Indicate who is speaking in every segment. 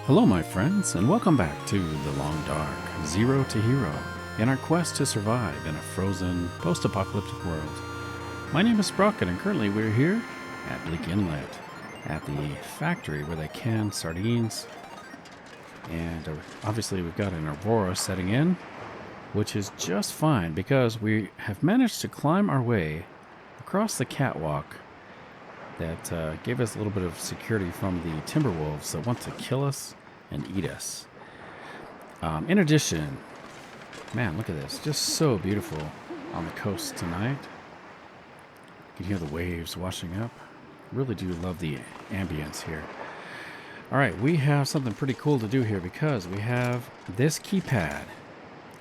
Speaker 1: Hello my friends, and welcome back to The Long Dark, Zero to Hero, in our quest to survive in a frozen, post-apocalyptic world. My name is Sprocket, and currently we're here at Bleak Inlet, at the factory where they can sardines. And obviously we've got an Aurora setting in, which is just fine because we have managed to climb our way across the catwalk that gave us a little bit of security from the timber wolves that want to kill us and eat us. In addition, man, look at this. Just so beautiful on the coast tonight. You can hear the waves washing up. Really do love the ambience here. Alright, we have something pretty cool to do here because we have this keypad.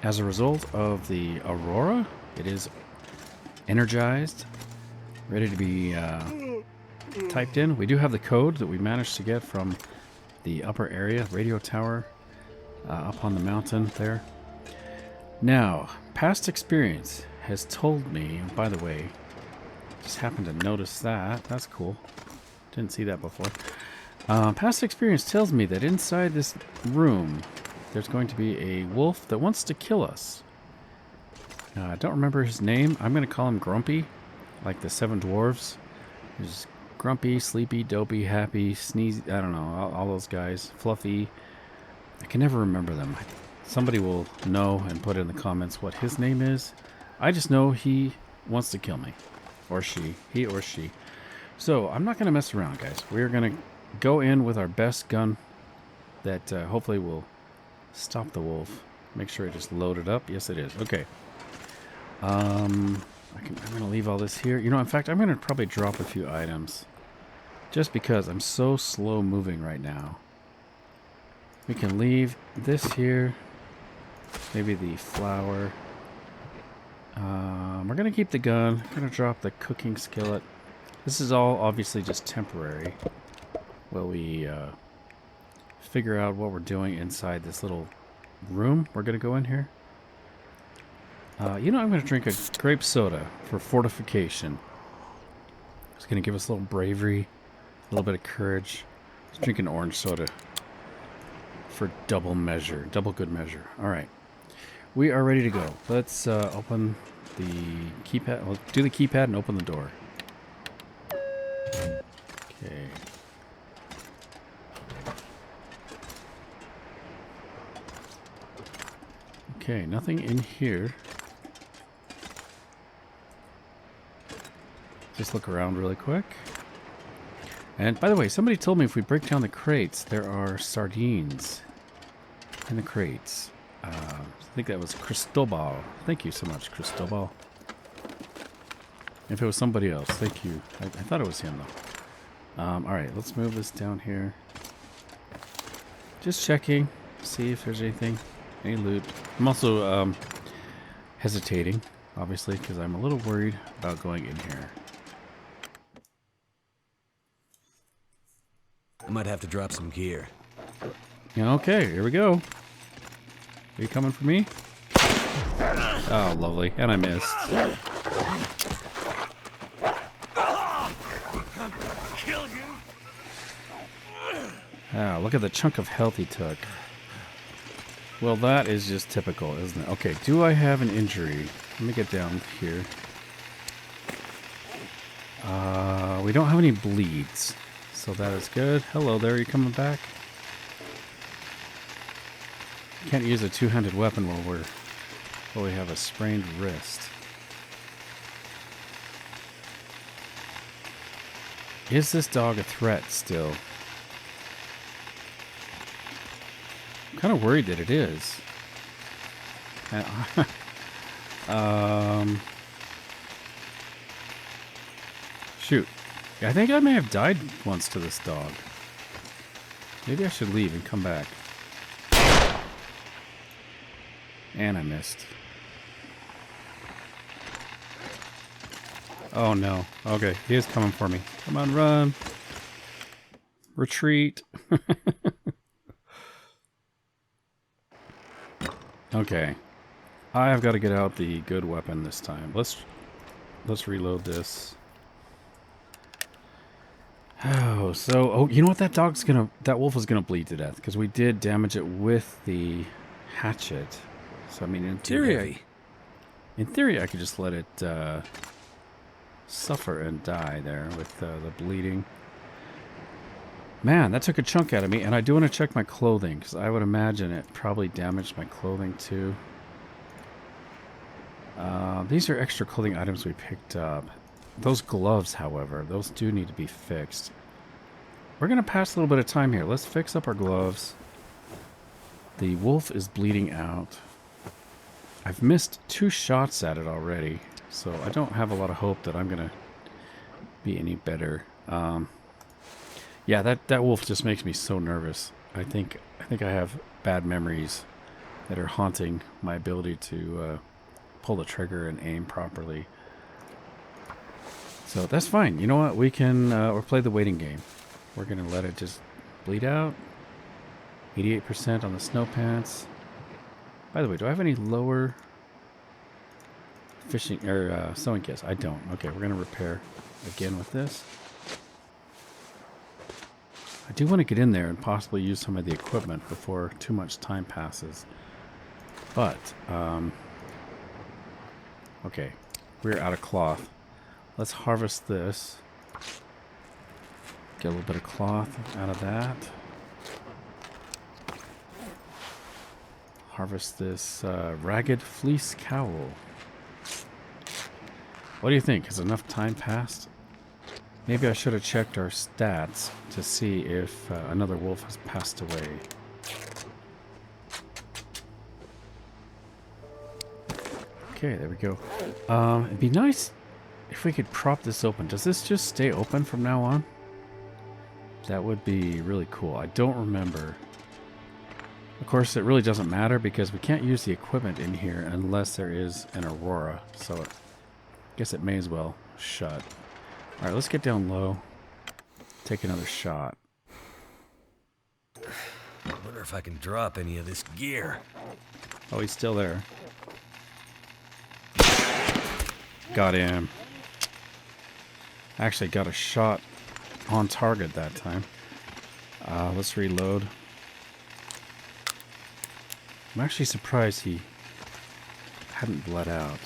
Speaker 1: As a result of the Aurora, it is energized, ready to be typed in. We do have the code that we managed to get from the upper area, radio tower, up on the mountain there. Now, past experience has told me, by the way, just happened to notice that. That's cool. Didn't see that before. Past experience tells me that inside this room, there's going to be a wolf that wants to kill us. I don't remember his name. I'm going to call him Grumpy, like the Seven Dwarves. There's Grumpy, Sleepy, Dopey, Happy, Sneezy, I don't know, all those guys. Fluffy. I can never remember them. Somebody will know and put in the comments what his name is. I just know he wants to kill me. Or she. He or she. So, I'm not going to mess around, guys. We're going to go in with our best gun that hopefully will stop the wolf. Make sure it just loaded up. Yes, it is. Okay. I'm going to leave all this here. You know, in fact, I'm going to probably drop a few items. Just because I'm so slow moving right now. We can leave this here. Maybe the flour. We're going to keep the gun. I'm going to drop the cooking skillet. This is all obviously just temporary. While we figure out what we're doing inside this little room. We're going to go in here. You know, I'm going to drink a grape soda for fortification. It's going to give us a little bravery, a little bit of courage. Let's drink an orange soda for double measure, double good measure. All right. We are ready to go. Let's open the keypad. We'll do the keypad and open the door. Okay. Okay, nothing in here. Just look around really quick. And by the way, somebody told me if we break down the crates, there are sardines in the crates. I think that was Cristobal. Thank you so much, Cristobal. If it was somebody else, thank you. I thought it was him, though. Alright, let's move this down here. Just checking, see if there's anything. Any loot. I'm also hesitating, obviously, because I'm a little worried about going in here.
Speaker 2: I might have to drop some gear.
Speaker 1: Yeah, okay, here we go. Are you coming for me? Oh, lovely. And I missed. Ah, look at the chunk of health he took. Well, that is just typical, isn't it? Okay, do I have an injury? Let me get down here. We don't have any bleeds, so that is good. Hello there, are you coming back? Can't use a two-handed weapon while we have a sprained wrist. Is this dog a threat still? I'm kind of worried that it is. Shoot. I think I may have died once to this dog. Maybe I should leave and come back. And I missed. Oh no. Okay, he is coming for me. Come on, run. Retreat. Okay. I have got to get out the good weapon this time. Let's reload this. Oh, so you know what? That wolf is gonna bleed to death because we did damage it with the hatchet. So I mean,
Speaker 2: Too heavy.
Speaker 1: in theory, I could just let it suffer and die there with the bleeding. Man, that took a chunk out of me, and I do want to check my clothing because I would imagine it probably damaged my clothing too. These are extra clothing items we picked up. Those gloves, however, those do need to be fixed. We're going to pass a little bit of time here. Let's fix up our gloves. The wolf is bleeding out. I've missed 2 shots at it already, so I don't have a lot of hope that I'm going to be any better. Yeah, that wolf just makes me so nervous. I think I have bad memories that are haunting my ability to pull the trigger and aim properly. So that's fine. You know what? We can we'll play the waiting game. We're going to let it just bleed out. 88% on the snow pants. By the way, do I have any lower fishing or sewing kits? I don't. Okay, we're going to repair again with this. I do want to get in there and possibly use some of the equipment before too much time passes. But, okay, we're out of cloth. Let's harvest this. Get a little bit of cloth out of that. Harvest this ragged fleece cowl. What do you think? Has enough time passed? Maybe I should have checked our stats to see if another wolf has passed away. Okay, there we go. It'd be nice if we could prop this open. Does this just stay open from now on? That would be really cool. I don't remember. Of course, it really doesn't matter because we can't use the equipment in here unless there is an Aurora. So I guess it may as well shut. All right, let's get down low. Take another shot.
Speaker 2: I wonder if I can drop any of this gear.
Speaker 1: Oh, he's still there. Got him. Actually got a shot on target that time. Let's reload. I'm actually surprised he hadn't bled out.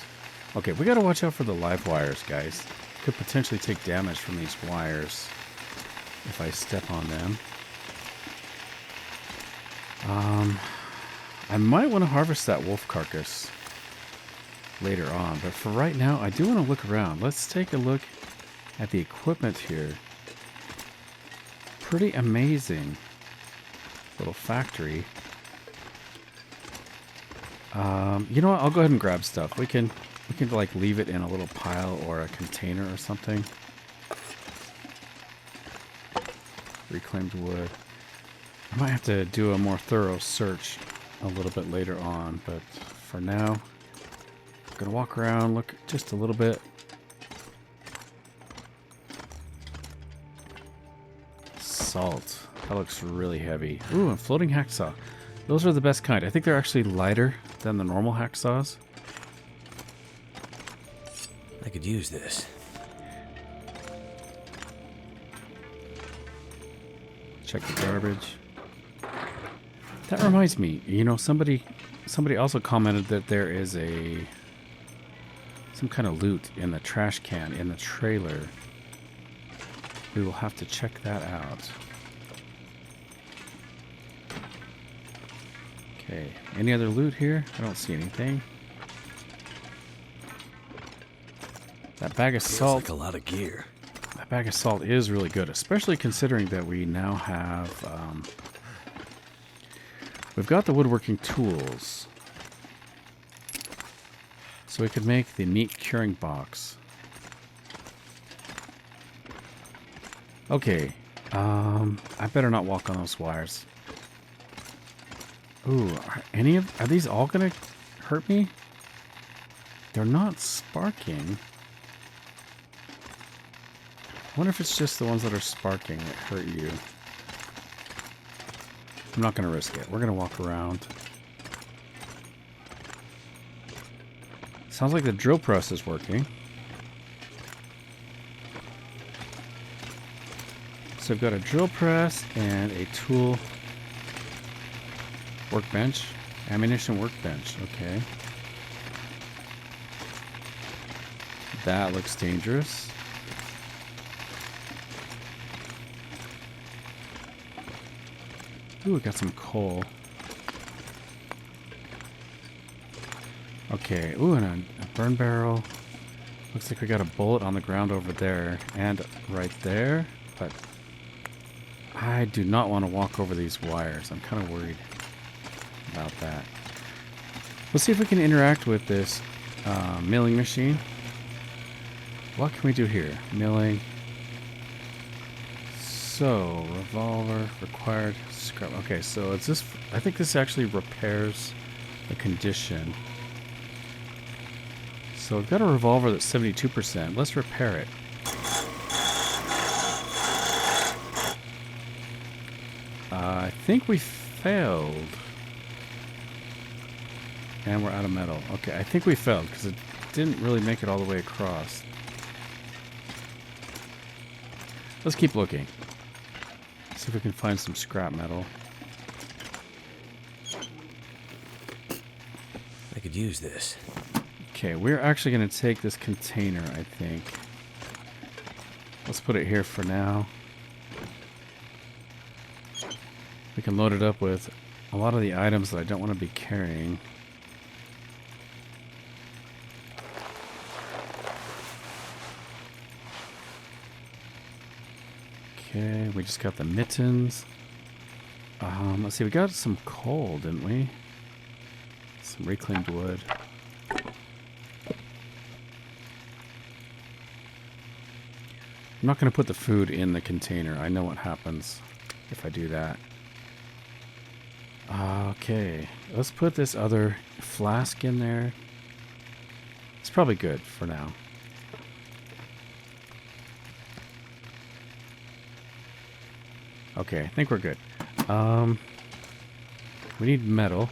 Speaker 1: Okay, we gotta watch out for the live wires, guys. Could potentially take damage from these wires if I step on them. I might want to harvest that wolf carcass later on, but for right now, I do want to look around. Let's take a look at the equipment here. Pretty amazing little factory. You know what? I'll go ahead and grab stuff. We can like leave it in a little pile or a container or something. Reclaimed wood. I might have to do a more thorough search a little bit later on, but for now, I'm gonna walk around, look just a little bit. Salt. That looks really heavy. Ooh, a floating hacksaw. Those are the best kind. I think they're actually lighter than the normal hacksaws.
Speaker 2: I could use this.
Speaker 1: Check the garbage. That reminds me, you know, somebody also commented that there is some kind of loot in the trash can in the trailer. We will have to check that out. Okay, any other loot here? I don't see anything. That bag of salt.
Speaker 2: Feels like a lot of gear.
Speaker 1: That bag of salt is really good, especially considering that we now have, we've got the woodworking tools. So we could make the meat curing box. Okay, I better not walk on those wires. Ooh, are these all gonna hurt me? They're not sparking. I wonder if it's just the ones that are sparking that hurt you. I'm not going to risk it. We're going to walk around. Sounds like the drill press is working. So I've got a drill press and a tool workbench. Ammunition workbench, okay. That looks dangerous. Ooh, we got some coal. Okay, ooh, and a burn barrel. Looks like we got a bullet on the ground over there and right there, but I do not want to walk over these wires. I'm kind of worried about that. Let's see if we can interact with this milling machine. What can we do here? Milling. So, revolver required scrap. Okay, so it's this. I think this actually repairs the condition. So we've got a revolver that's 72%. Let's repair it. I think we failed. And we're out of metal. Okay, I think we failed because it didn't really make it all the way across. Let's keep looking. See if we can find some scrap metal.
Speaker 2: I could use this.
Speaker 1: Okay, we're actually going to take this container, I think. Let's put it here for now. We can load it up with a lot of the items that I don't want to be carrying. Okay, we just got the mittens. Let's see, we got some coal, didn't we? Some reclaimed wood. I'm not going to put the food in the container. I know what happens if I do that. Okay, let's put this other flask in there. It's probably good for now. Okay, I think we're good. We need metal.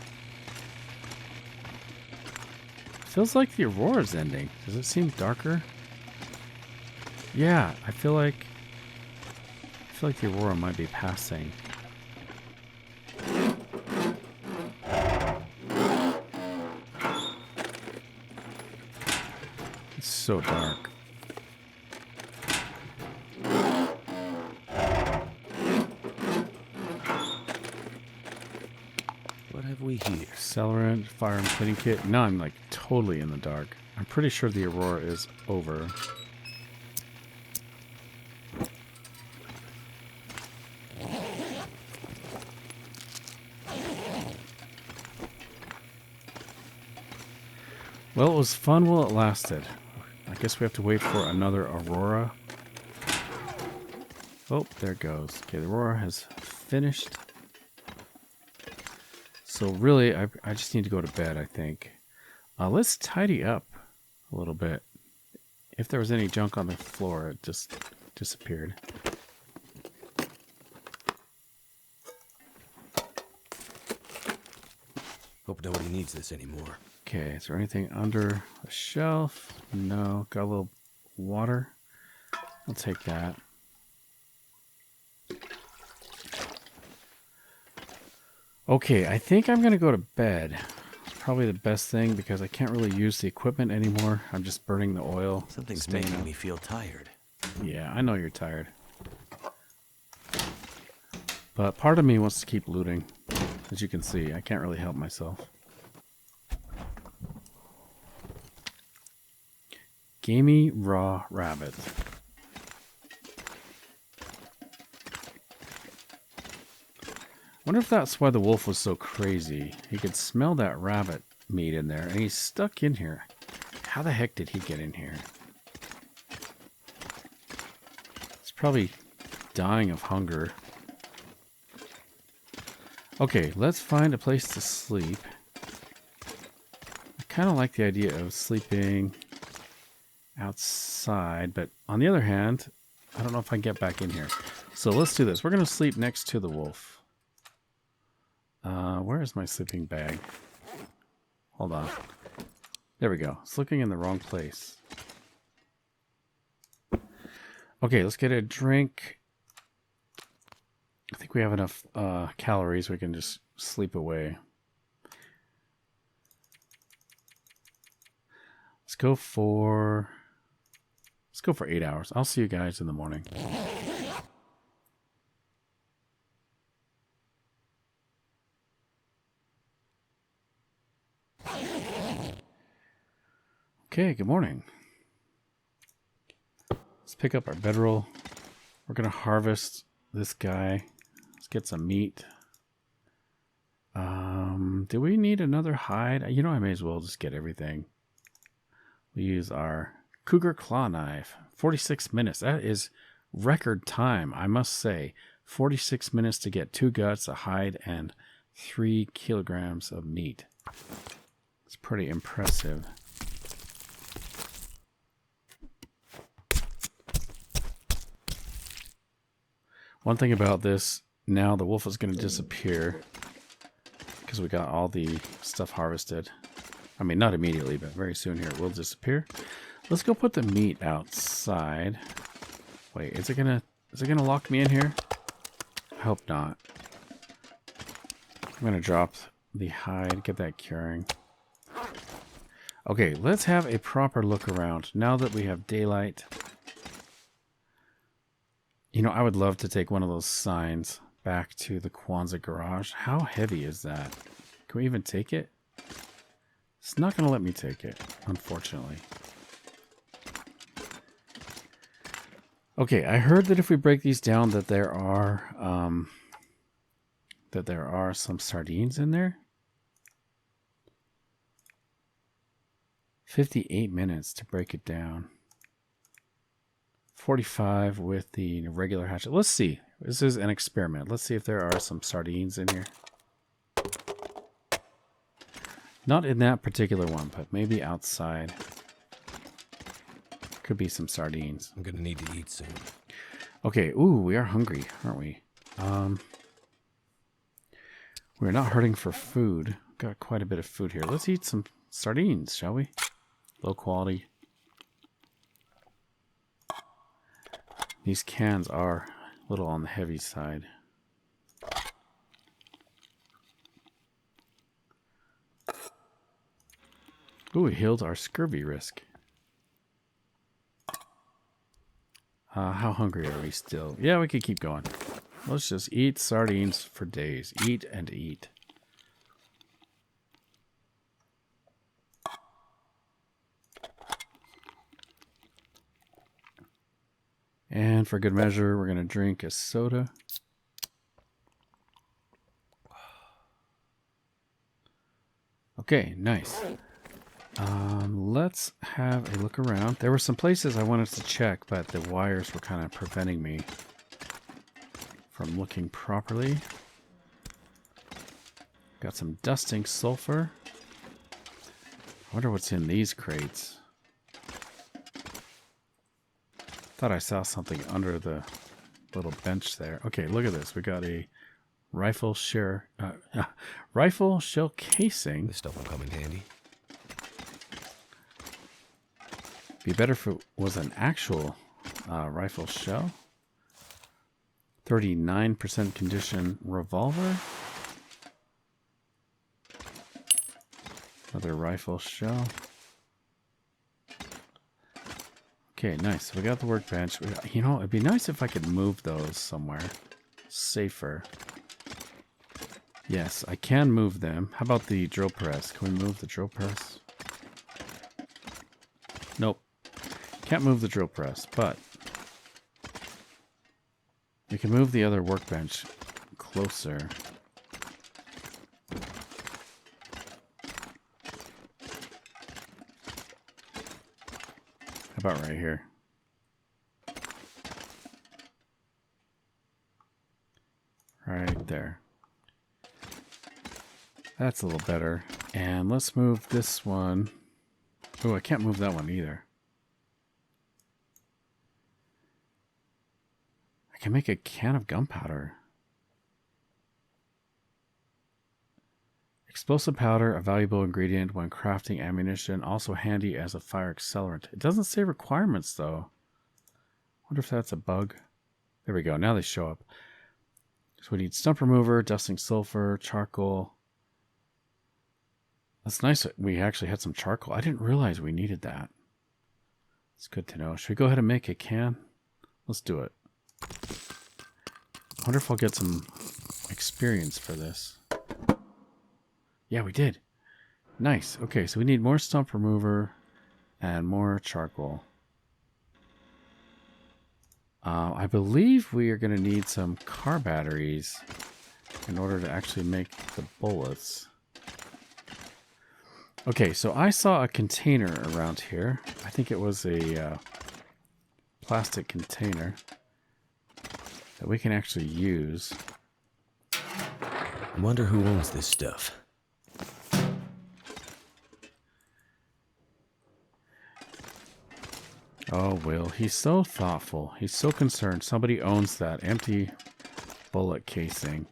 Speaker 1: Feels like the Aurora's ending. Does it seem darker? Yeah, I feel like the Aurora might be passing. It's so dark.
Speaker 2: What have we here?
Speaker 1: Accelerant, fire and cleaning kit. Now I'm like totally in the dark. I'm pretty sure the Aurora is over. Well, it was fun while it lasted. I guess we have to wait for another Aurora. Oh, there it goes. Okay, the Aurora has finished. So really, I just need to go to bed, I think. Let's tidy up a little bit. If there was any junk on the floor, it just disappeared.
Speaker 2: Hope nobody needs this anymore.
Speaker 1: Okay, is there anything under the shelf? No. Got a little water. I'll take that. Okay, I think I'm going to go to bed. It's probably the best thing because I can't really use the equipment anymore. I'm just burning the oil.
Speaker 2: Something's making me feel tired.
Speaker 1: Yeah, I know you're tired. But part of me wants to keep looting. As you can see, I can't really help myself. Gamey raw rabbit. Wonder if that's why the wolf was so crazy. He could smell that rabbit meat in there, and he's stuck in here. How the heck did he get in here? He's probably dying of hunger. Okay, let's find a place to sleep. I kind of like the idea of sleeping outside, but on the other hand, I don't know if I can get back in here. So let's do this. We're going to sleep next to the wolf. Where is my sleeping bag? Hold on. There we go. It's looking in the wrong place. Okay, let's get a drink. I think we have enough calories. We can just sleep away. Let's go for 8 hours. I'll see you guys in the morning. Okay, good morning. Let's pick up our bedroll. We're going to harvest this guy. Let's get some meat. Do we need another hide? You know, I may as well just get everything. We use our cougar claw knife. 46 minutes. That is record time, I must say. 46 minutes to get 2 guts, a hide, and 3 kilograms of meat. It's pretty impressive. One thing about this, now the wolf is going to disappear because we got all the stuff harvested. I mean, not immediately, but very soon here it will disappear. Let's go put the meat outside. Wait, is it gonna lock me in here? I hope not. I'm gonna drop the hide, get that curing. Okay, let's have a proper look around now that we have daylight. You know, I would love to take one of those signs back to the Kwanzaa garage. How heavy is that? Can we even take it? It's not going to let me take it, unfortunately. Okay, I heard that if we break these down that there are some sardines in there. 58 minutes to break it down. 45 with the regular hatchet. Let's see. This is an experiment. Let's see if there are some sardines in here. Not in that particular one, but maybe outside. Could be some sardines.
Speaker 2: I'm gonna need to eat soon.
Speaker 1: Okay, ooh, we are hungry, aren't we? We're not hurting for food. Got quite a bit of food here. Let's eat some sardines, shall we? Low quality. These cans are a little on the heavy side. Ooh, we healed our scurvy risk. How hungry are we still? Yeah, we could keep going. Let's just eat sardines for days. Eat and eat. And for good measure, we're going to drink a soda. Okay, nice. Let's have a look around. There were some places I wanted to check, but the wires were kind of preventing me from looking properly. Got some dusting sulfur. I wonder what's in these crates. Thought I saw something under the little bench there. Okay, look at this. We got a rifle shell casing.
Speaker 2: This stuff will come in handy.
Speaker 1: Be better if it was an actual rifle shell. 39% condition revolver. Another rifle shell. Okay, nice. We got the workbench. You know, it'd be nice if I could move those somewhere safer. Yes, I can move them. How about the drill press? Can we move the drill press? Nope. Can't move the drill press, but we can move the other workbench closer. How about right here? Right there. That's a little better. And let's move this one. Oh, I can't move that one either. I can make a can of gunpowder. Explosive powder, a valuable ingredient when crafting ammunition, also handy as a fire accelerant. It doesn't say requirements, though. Wonder if that's a bug. There we go. Now they show up. So we need stump remover, dusting sulfur, charcoal. That's nice that we actually had some charcoal. I didn't realize we needed that. It's good to know. Should we go ahead and make a can? Let's do it. I wonder if I'll get some experience for this. Yeah, we did. Nice. Okay, so we need more stump remover and more charcoal. I believe we are going to need some car batteries in order to actually make the bullets. Okay, so I saw a container around here. I think it was a plastic container that we can actually use.
Speaker 2: I wonder who owns this stuff.
Speaker 1: Oh, Will, he's so thoughtful. He's so concerned. Somebody owns that empty bullet casing.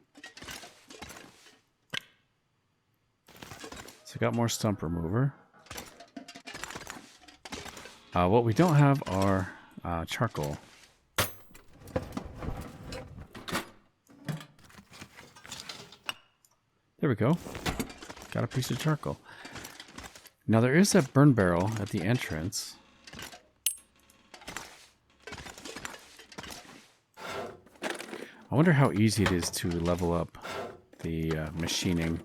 Speaker 1: So I got more stump remover. What we don't have are charcoal. There we go. Got a piece of charcoal. Now there is a burn barrel at the entrance. I wonder how easy it is to level up the machining.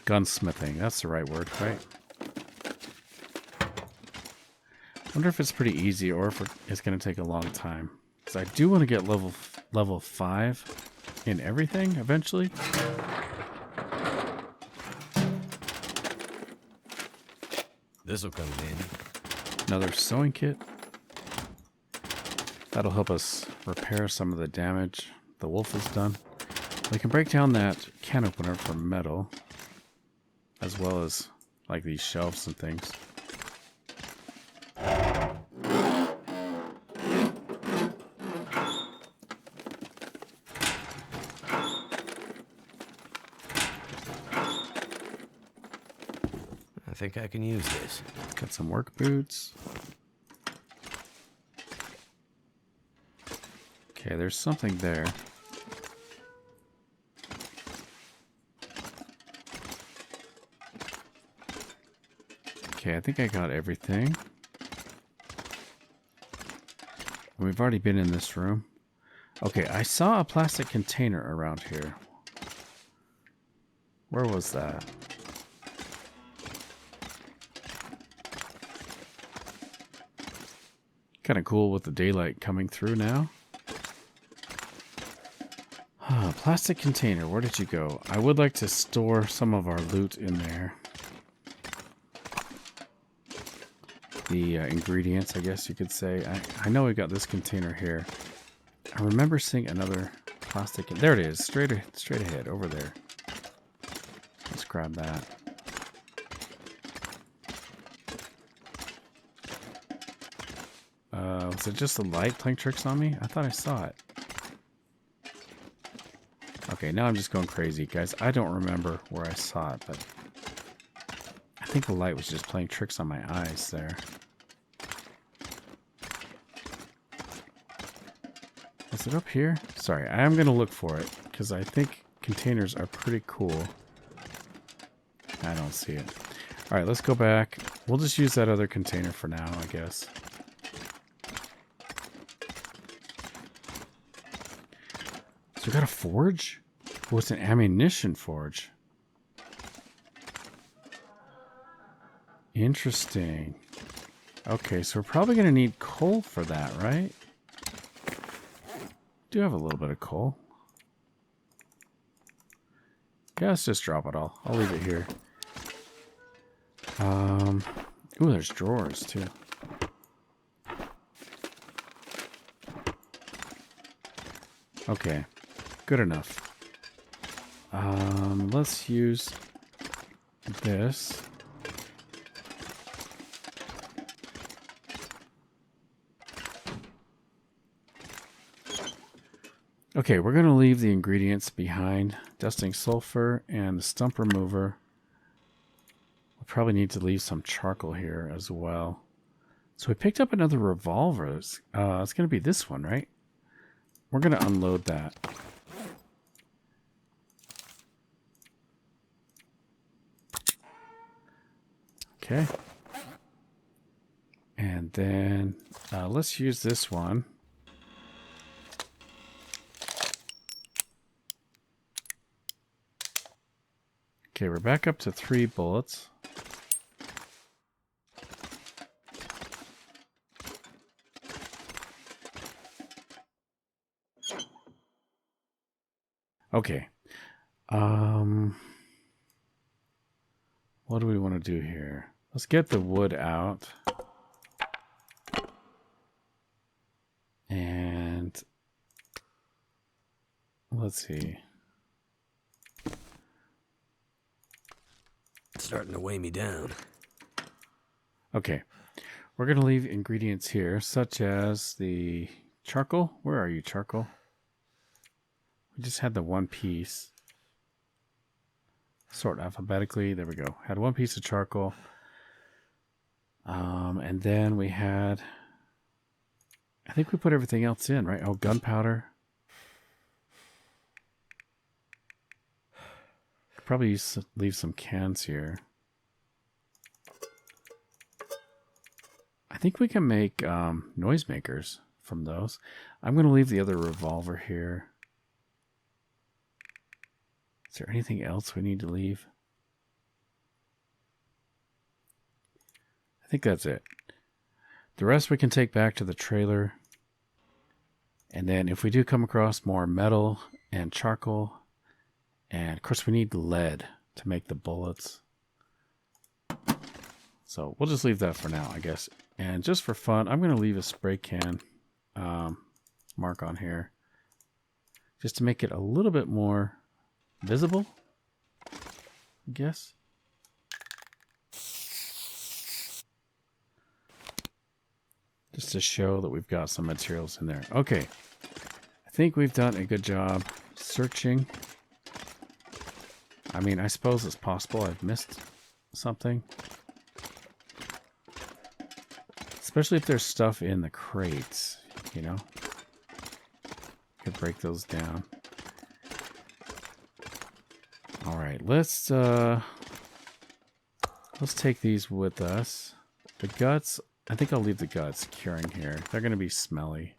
Speaker 1: Gunsmithing, that's the right word, right? I wonder if it's pretty easy or if it's going to take a long time. Because I do want to get level 5 in everything eventually.
Speaker 2: This will come in handy.
Speaker 1: Another sewing kit. That'll help us repair some of the damage the wolf has done. We can break down that can opener for metal, as well as like these shelves and things.
Speaker 2: I think I can use this.
Speaker 1: Got some work boots. Okay, there's something there. Okay, I think I got everything. We've already been in this room. Okay, I saw a plastic container around here. Where was that? Kind of cool with the daylight coming through now. Plastic container, where did you go? I would like to store some of our loot in there. The ingredients, I guess you could say. I know we got this container here. I remember seeing another plastic. There it is, straight ahead, over there. Let's grab that. Was it just the light playing tricks on me? I thought I saw it. Okay, now I'm just going crazy, guys. I don't remember where I saw it, but I think the light was just playing tricks on my eyes there. Is it up here? Sorry, I am going to look for it, because I think containers are pretty cool. I don't see it. Alright, let's go back. We'll just use that other container for now, I guess. So we got a forge? Oh, it's an ammunition forge. Interesting. Okay, so we're probably going to need coal for that, right? Do have a little bit of coal. Yeah, let's just drop it all. I'll leave it here. Ooh, there's drawers too. Okay, good enough. Let's use this. Okay, we're going to leave the ingredients behind. Dusting sulfur and the stump remover. We'll probably need to leave some charcoal here as well. So we picked up another revolver. It's going to be this one, right? We're going to unload that. Okay. And then let's use this one. Okay, we're back up to 3 bullets. Okay. What do we want to do here? Let's get the wood out. And let's see.
Speaker 2: It's starting to weigh me down.
Speaker 1: Okay. We're going to leave ingredients here, such as the charcoal. Where are you, charcoal? We just had the one piece. Sort alphabetically. There we go. Had one piece of charcoal. And then we had... I think we put everything else in, right? Oh, gunpowder. Probably leave some cans here. I think we can make noisemakers from those. I'm going to leave the other revolver here. Is there anything else we need to leave? I think that's it. The rest we can take back to the trailer. And then if we do come across more metal and charcoal, and of course we need lead to make the bullets. So we'll just leave that for now, I guess. And just for fun, I'm going to leave a spray can mark on here. Just to make it a little bit more visible, I guess. Just to show that we've got some materials in there. Okay. I think we've done a good job searching. I mean, I suppose it's possible I've missed something. Especially if there's stuff in the crates, you know. Could break those down. All right, let's take these with us. The guts, I think I'll leave the guts curing here. They're going to be smelly.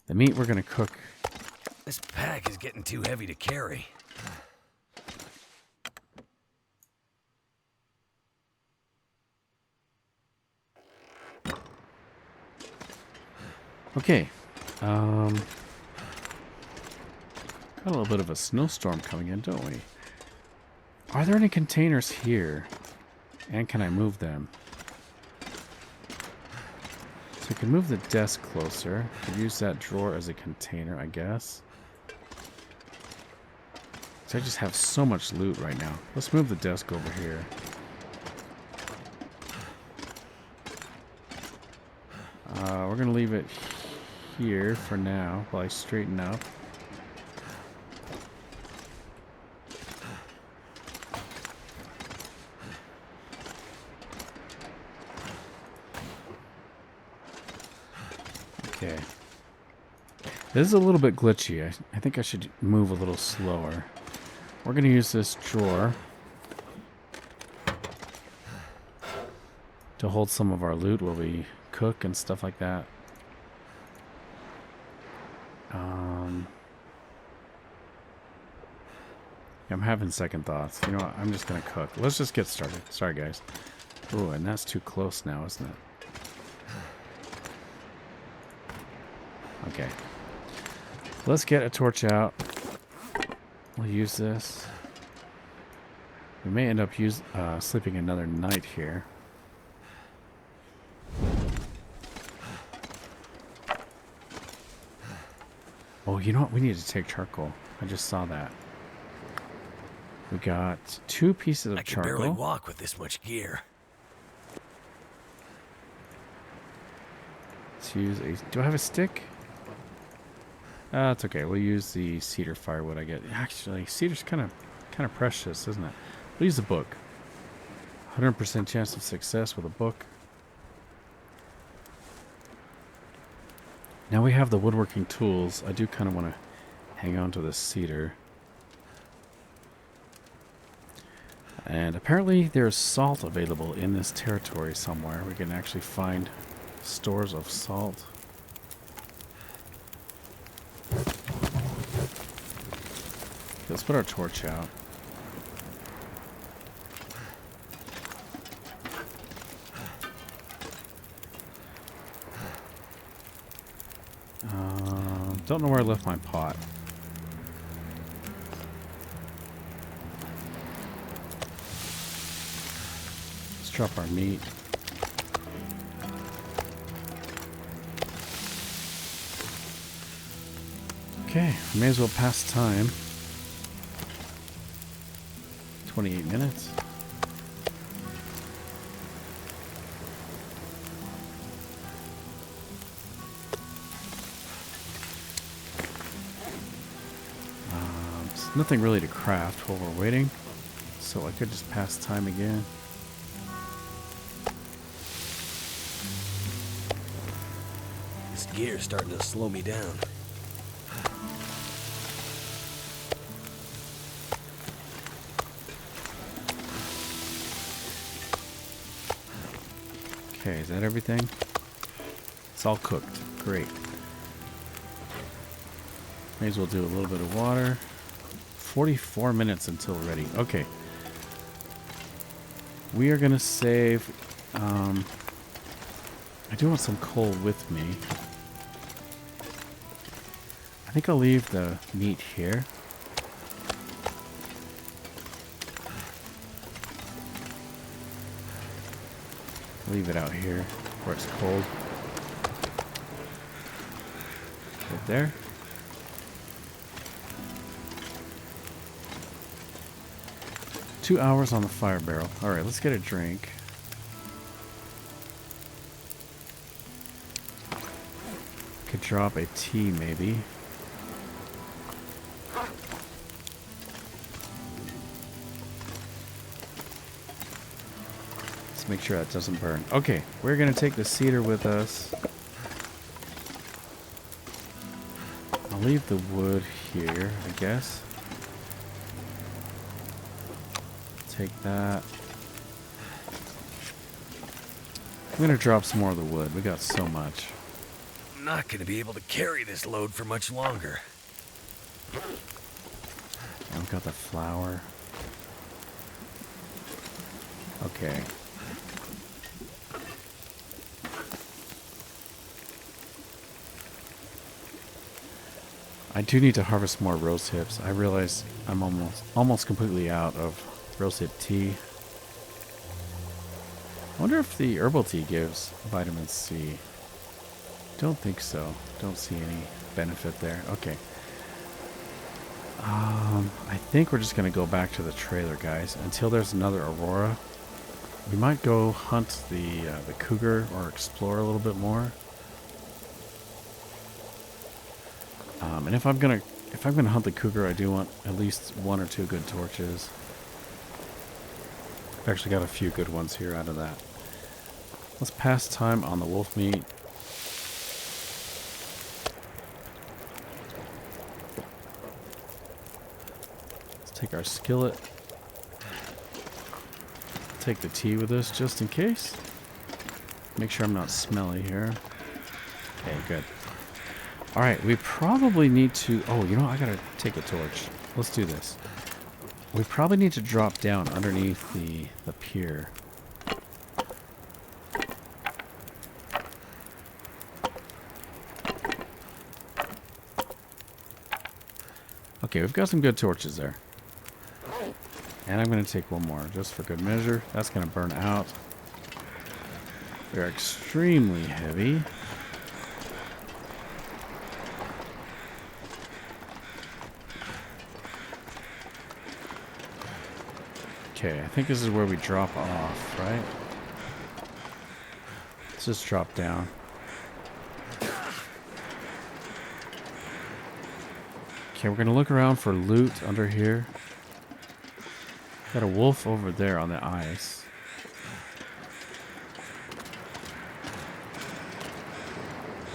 Speaker 1: The meat we're going to cook.
Speaker 2: This pack is getting too heavy to carry.
Speaker 1: Okay. Got a little bit of a snowstorm coming in, don't we? Are there any containers here? And can I move them? So we can move the desk closer. Could use that drawer as a container, I guess. So I just have so much loot right now. Let's move the desk over here. We're going to leave it here for now while I straighten up. Okay. This is a little bit glitchy. I think I should move a little slower. We're going to use this drawer to hold some of our loot while we cook and stuff like that. I'm having second thoughts. You know what? I'm just going to cook. Let's just get started. Sorry, guys. Ooh, and that's too close now, isn't it? Okay. Let's get a torch out. We'll use this. We may end up sleeping another night here. Oh, you know what? We need to take charcoal. I just saw that. We got 2 pieces of charcoal.
Speaker 2: I can barely walk with this much gear.
Speaker 1: Let's use a... Do I have a stick? It's okay. We'll use the cedar firewood I get. Actually, cedar's kind of precious, isn't it? We'll use the book. 100% chance of success with a book. Now we have the woodworking tools. I do kind of want to hang on to the cedar. And apparently there's salt available in this territory somewhere. We can actually find stores of salt. Let's put our torch out. Don't know where I left my pot. Let's drop our meat. Okay, may as well pass time. 28 minutes. There's nothing really to craft while we're waiting, so I could just pass time again.
Speaker 2: This gear's starting to slow me down.
Speaker 1: Okay, is that everything? It's all cooked. Great. May as well do a little bit of water. 44 minutes until ready. Okay. We are going to save... I do want some coal with me. I think I'll leave the meat here. Leave it out here where it's cold. Right there. Two hours on the fire barrel. Alright, let's get a drink. Could drop a tea maybe. Let's make sure that doesn't burn. Okay, we're going to take the cedar with us. I'll leave the wood here, I guess. Take that. I'm going to drop some more of the wood. We got so much.
Speaker 2: I'm not going to be able to carry this load for much longer.
Speaker 1: And we've got the flour. Okay. I do need to harvest more rose hips. I realize I'm almost completely out of rosehip tea. I wonder if the herbal tea gives vitamin C. Don't think so. Don't see any benefit there. Okay. I think we're just going to go back to the trailer, guys, until there's another Aurora. We might go hunt the cougar or explore a little bit more. And if I'm gonna hunt the cougar, I do want at least one or two good torches. I've actually got a few good ones here out of that. Let's pass time on the wolf meat. Let's take our skillet. Take the tea with us just in case. Make sure I'm not smelly here. Okay, good. Alright, we probably need to... Oh, you know, I gotta take a torch. Let's do this. We probably need to drop down underneath the pier. Okay, we've got some good torches there. And I'm going to take one more, just for good measure. That's going to burn out. They're extremely heavy. Okay, I think this is where we drop off, right? Let's just drop down. Okay, we're going to look around for loot under here. Got a wolf over there on the ice.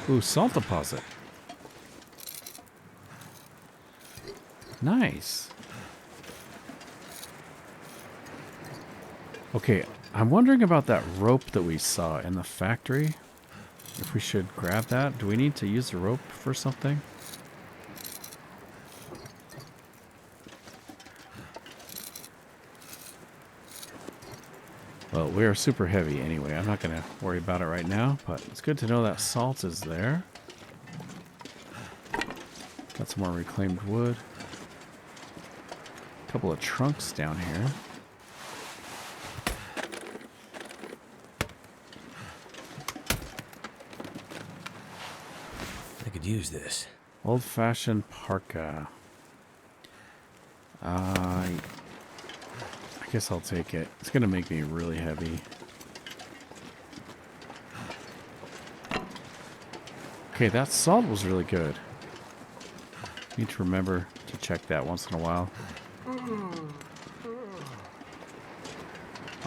Speaker 1: Ooh, salt deposit. Nice. Okay, I'm wondering about that rope that we saw in the factory. If we should grab that. Do we need to use the rope for something? Well, we are super heavy anyway. I'm not going to worry about it right now, but it's good to know that salt is there. Got some more reclaimed wood. A couple of trunks down here.
Speaker 2: I could use this.
Speaker 1: Old-fashioned parka. I guess I'll take it. It's going to make me really heavy. Okay, that salt was really good. Need to remember to check that once in a while.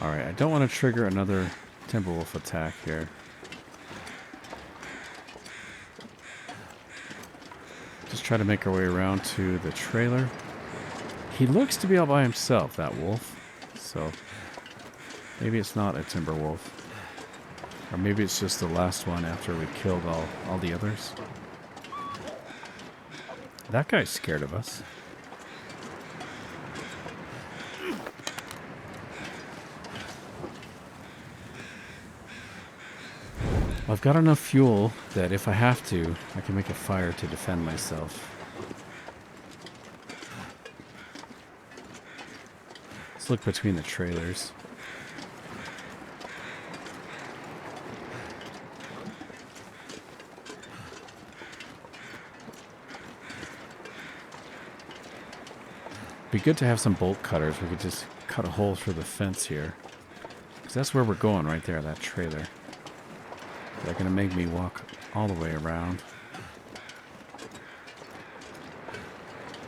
Speaker 1: Alright, I don't want to trigger another Timberwolf attack here. Just try to make our way around to the trailer. He looks to be all by himself, that wolf. So, maybe it's not a timber wolf. Or maybe it's just the last one after we killed all the others. That guy's scared of us. I've got enough fuel that if I have to, I can make a fire to defend myself. Let's look between the trailers. Be good to have some bolt cutters. We could just cut a hole through the fence here. Because that's where we're going, right there, that trailer. They're going to make me walk all the way around.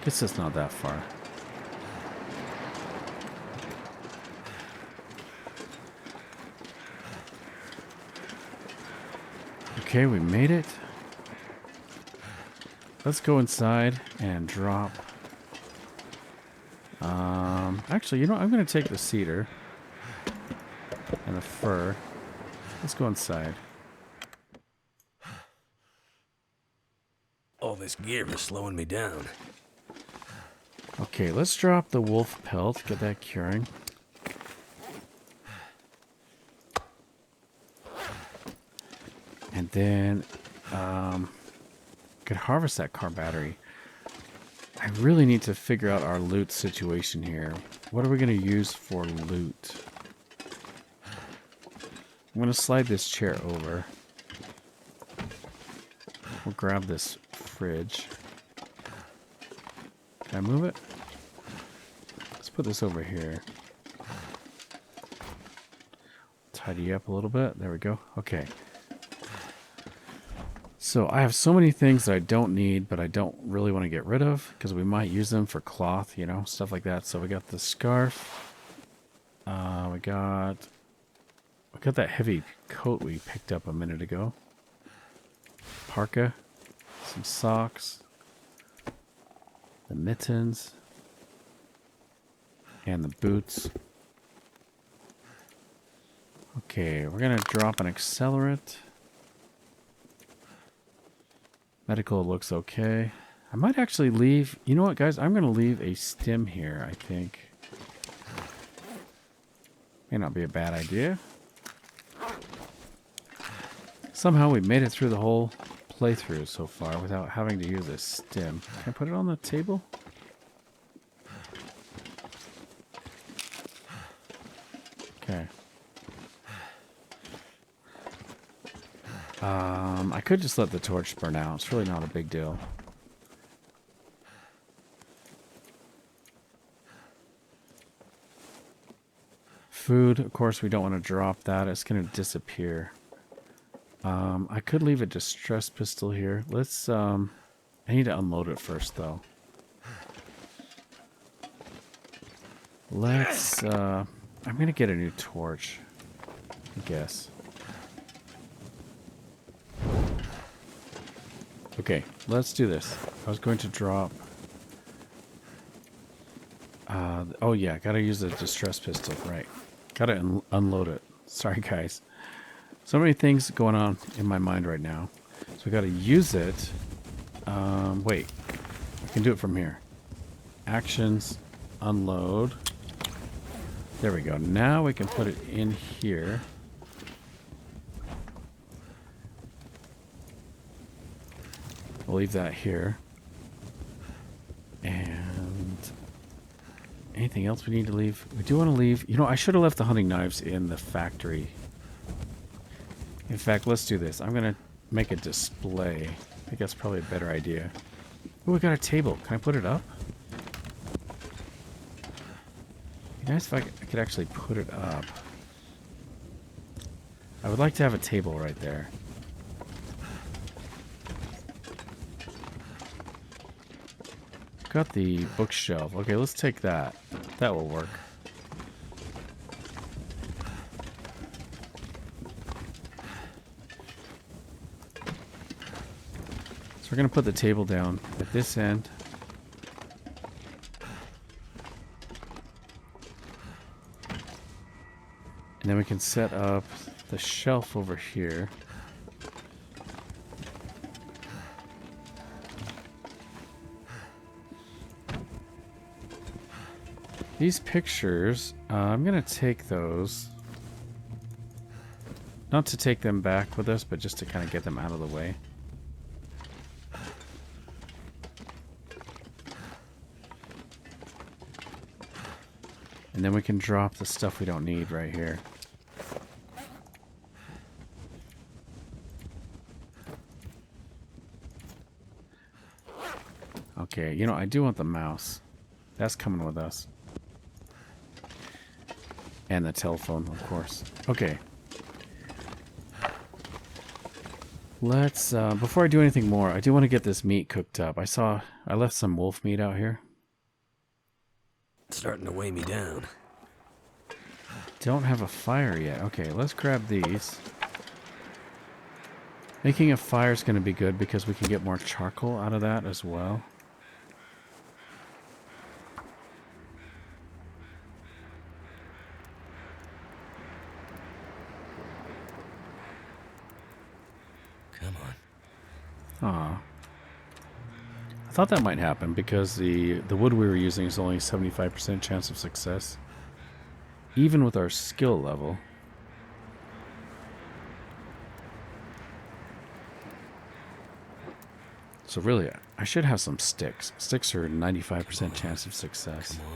Speaker 1: Guess it's not that far. Okay, we made it. Let's go inside and drop. Actually, you know, I'm going to take the cedar and the fur. Let's go inside.
Speaker 2: All this gear is slowing me down.
Speaker 1: Okay, let's drop the wolf pelt. Get that curing. And then, could harvest that car battery. I really need to figure out our loot situation here. What are we going to use for loot? I'm going to slide this chair over. We'll grab this fridge. Can I move it? Let's put this over here. Tidy up a little bit. There we go. Okay. So I have so many things that I don't need, but I don't really want to get rid of because we might use them for cloth, you know, stuff like that. So we got the scarf. We got that heavy coat we picked up a minute ago. Parka, some socks, the mittens, and the boots. Okay, we're gonna drop an accelerant. Medical looks okay. I might actually leave... You know what, guys? I'm going to leave a stim here, I think. May not be a bad idea. Somehow we made it through the whole playthrough so far without having to use a stim. Can I put it on the table? Okay. I could just let the torch burn out. It's really not a big deal. Food, of course, we don't want to drop that. It's going to disappear. I could leave a distress pistol here. Let's, I need to unload it first, though. Let's, I'm going to get a new torch, I guess. Okay, let's do this. I was going to drop... oh yeah, gotta use the distress pistol. Right. Gotta unload it. Sorry, guys. So many things going on in my mind right now. So we gotta use it. Wait. I can do it from here. Actions. Unload. There we go. Now we can put it in here. We'll leave that here. And anything else we need to leave? We do want to leave... You know, I should have left the hunting knives in the factory. In fact, let's do this. I'm going to make a display. I think that's probably a better idea. Oh, we got a table. Can I put it up? It'd be nice if I could actually put it up. I would like to have a table right there. Got the bookshelf. Okay, let's take that. That will work. So we're going to put the table down at this end. And then we can set up the shelf over here. These pictures, I'm going to take those. Not to take them back with us, but just to kind of get them out of the way. And then we can drop the stuff we don't need right here. Okay, you know, I do want the mouse. That's coming with us. And the telephone, of course. Okay. Let's, before I do anything more, I do want to get this meat cooked up. I left some wolf meat out here.
Speaker 2: It's starting to weigh me down.
Speaker 1: Don't have a fire yet. Okay, let's grab these. Making a fire is going to be good because we can get more charcoal out of that as well.
Speaker 2: Come on.
Speaker 1: Aw. I thought that might happen because the wood we were using is only 75% chance of success. Even with our skill level. So really, I should have some sticks. Sticks are 95% chance of success.
Speaker 2: Come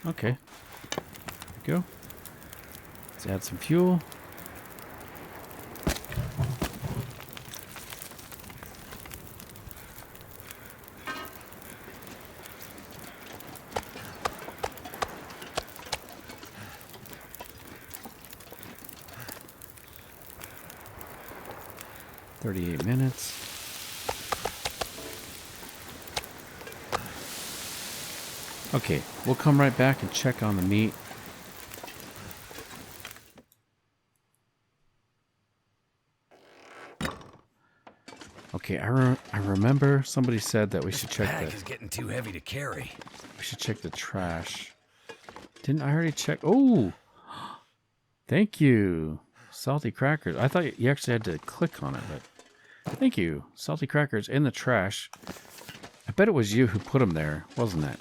Speaker 2: on.
Speaker 1: Okay. There we go. Let's add some fuel. $38 minutes. Okay, we'll come right back and check on the meat. Okay, I remember somebody said that we should check
Speaker 2: Bag
Speaker 1: the...
Speaker 2: is getting too heavy to carry.
Speaker 1: We should check the trash. Didn't I already check? Oh! Thank you. Salty crackers. I thought you actually had to click on it, but... Thank you. Salty crackers in the trash. I bet it was you who put them there, wasn't it?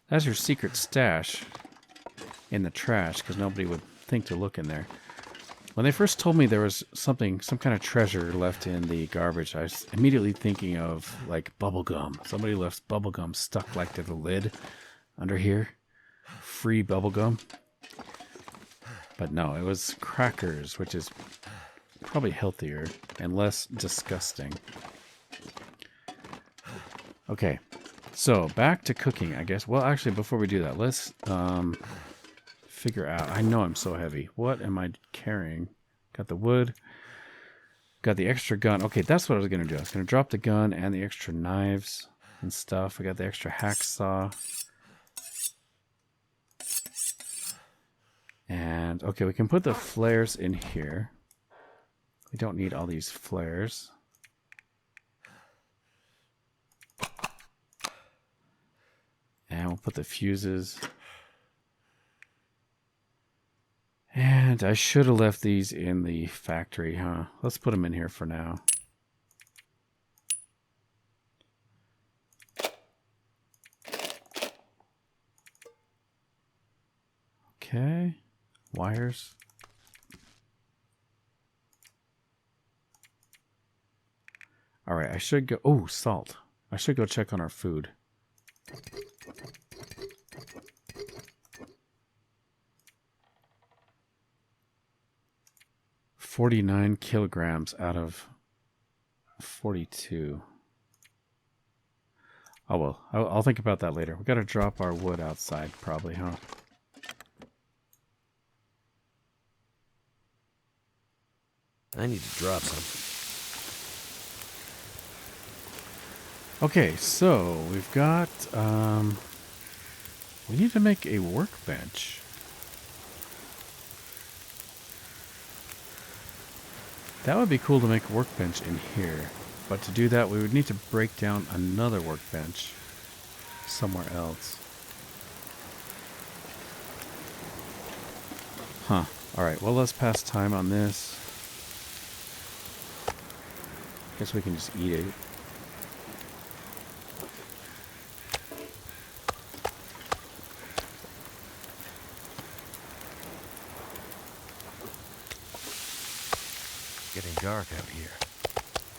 Speaker 1: That's your secret stash in the trash, because nobody would think to look in there. When they first told me there was some kind of treasure left in the garbage, I was immediately thinking of, like, bubble gum. Somebody left bubble gum stuck, like, to the lid under here. Free bubble gum. But no, it was crackers, which is probably healthier and less disgusting. Okay, so back to cooking, I guess. Well, actually, before we do that, let's figure out. I know I'm so heavy. What am I carrying? Got the wood. Got the extra gun. Okay, that's what I was going to do. I was going to drop the gun and the extra knives and stuff. I got the extra hacksaw. And, okay, we can put the flares in here. We don't need all these flares. And we'll put the fuses. And I should have left these in the factory, huh? Let's put them in here for now. Okay. Wires. All right, I should go... Oh, salt. I should go check on our food. $49 kilograms out of 42. Oh, well. I'll think about that later. We got to drop our wood outside, probably, huh?
Speaker 2: I need to drop some.
Speaker 1: Okay, so we've got... we need to make a workbench. That would be cool to make a workbench in here. But to do that, we would need to break down another workbench somewhere else. Huh. Alright, well, let's pass time on this. Guess we can just eat it.
Speaker 2: Getting dark out here.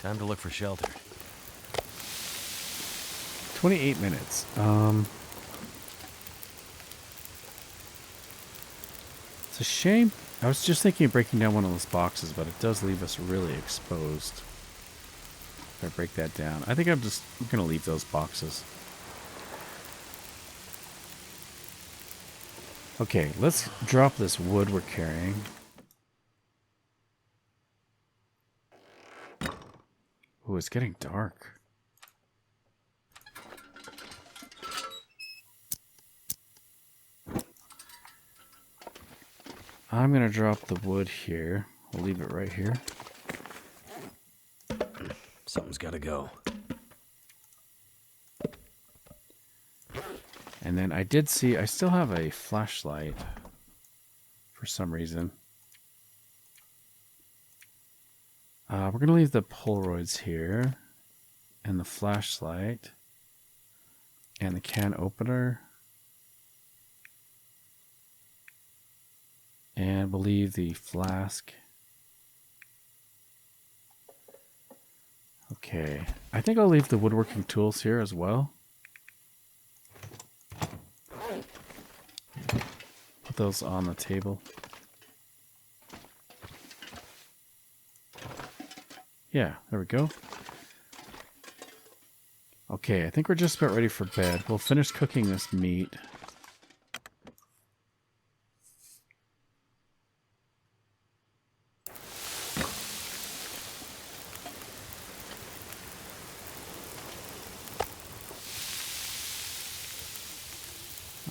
Speaker 2: Time to look for shelter.
Speaker 1: 28 minutes. It's a shame. I was just thinking of breaking down one of those boxes, but it does leave us really exposed. If I break that down. I think I'm going to leave those boxes. Okay, let's drop this wood we're carrying. Ooh, it's getting dark. I'm going to drop the wood here. We'll leave it right here.
Speaker 2: Something's got to go.
Speaker 1: And then I did see, I still have a flashlight for some reason. We're going to leave the Polaroids here, and the flashlight, and the can opener, and we'll leave the flask. Okay, I think I'll leave the woodworking tools here as well. Put those on the table. Yeah, there we go. Okay, I think we're just about ready for bed. We'll finish cooking this meat.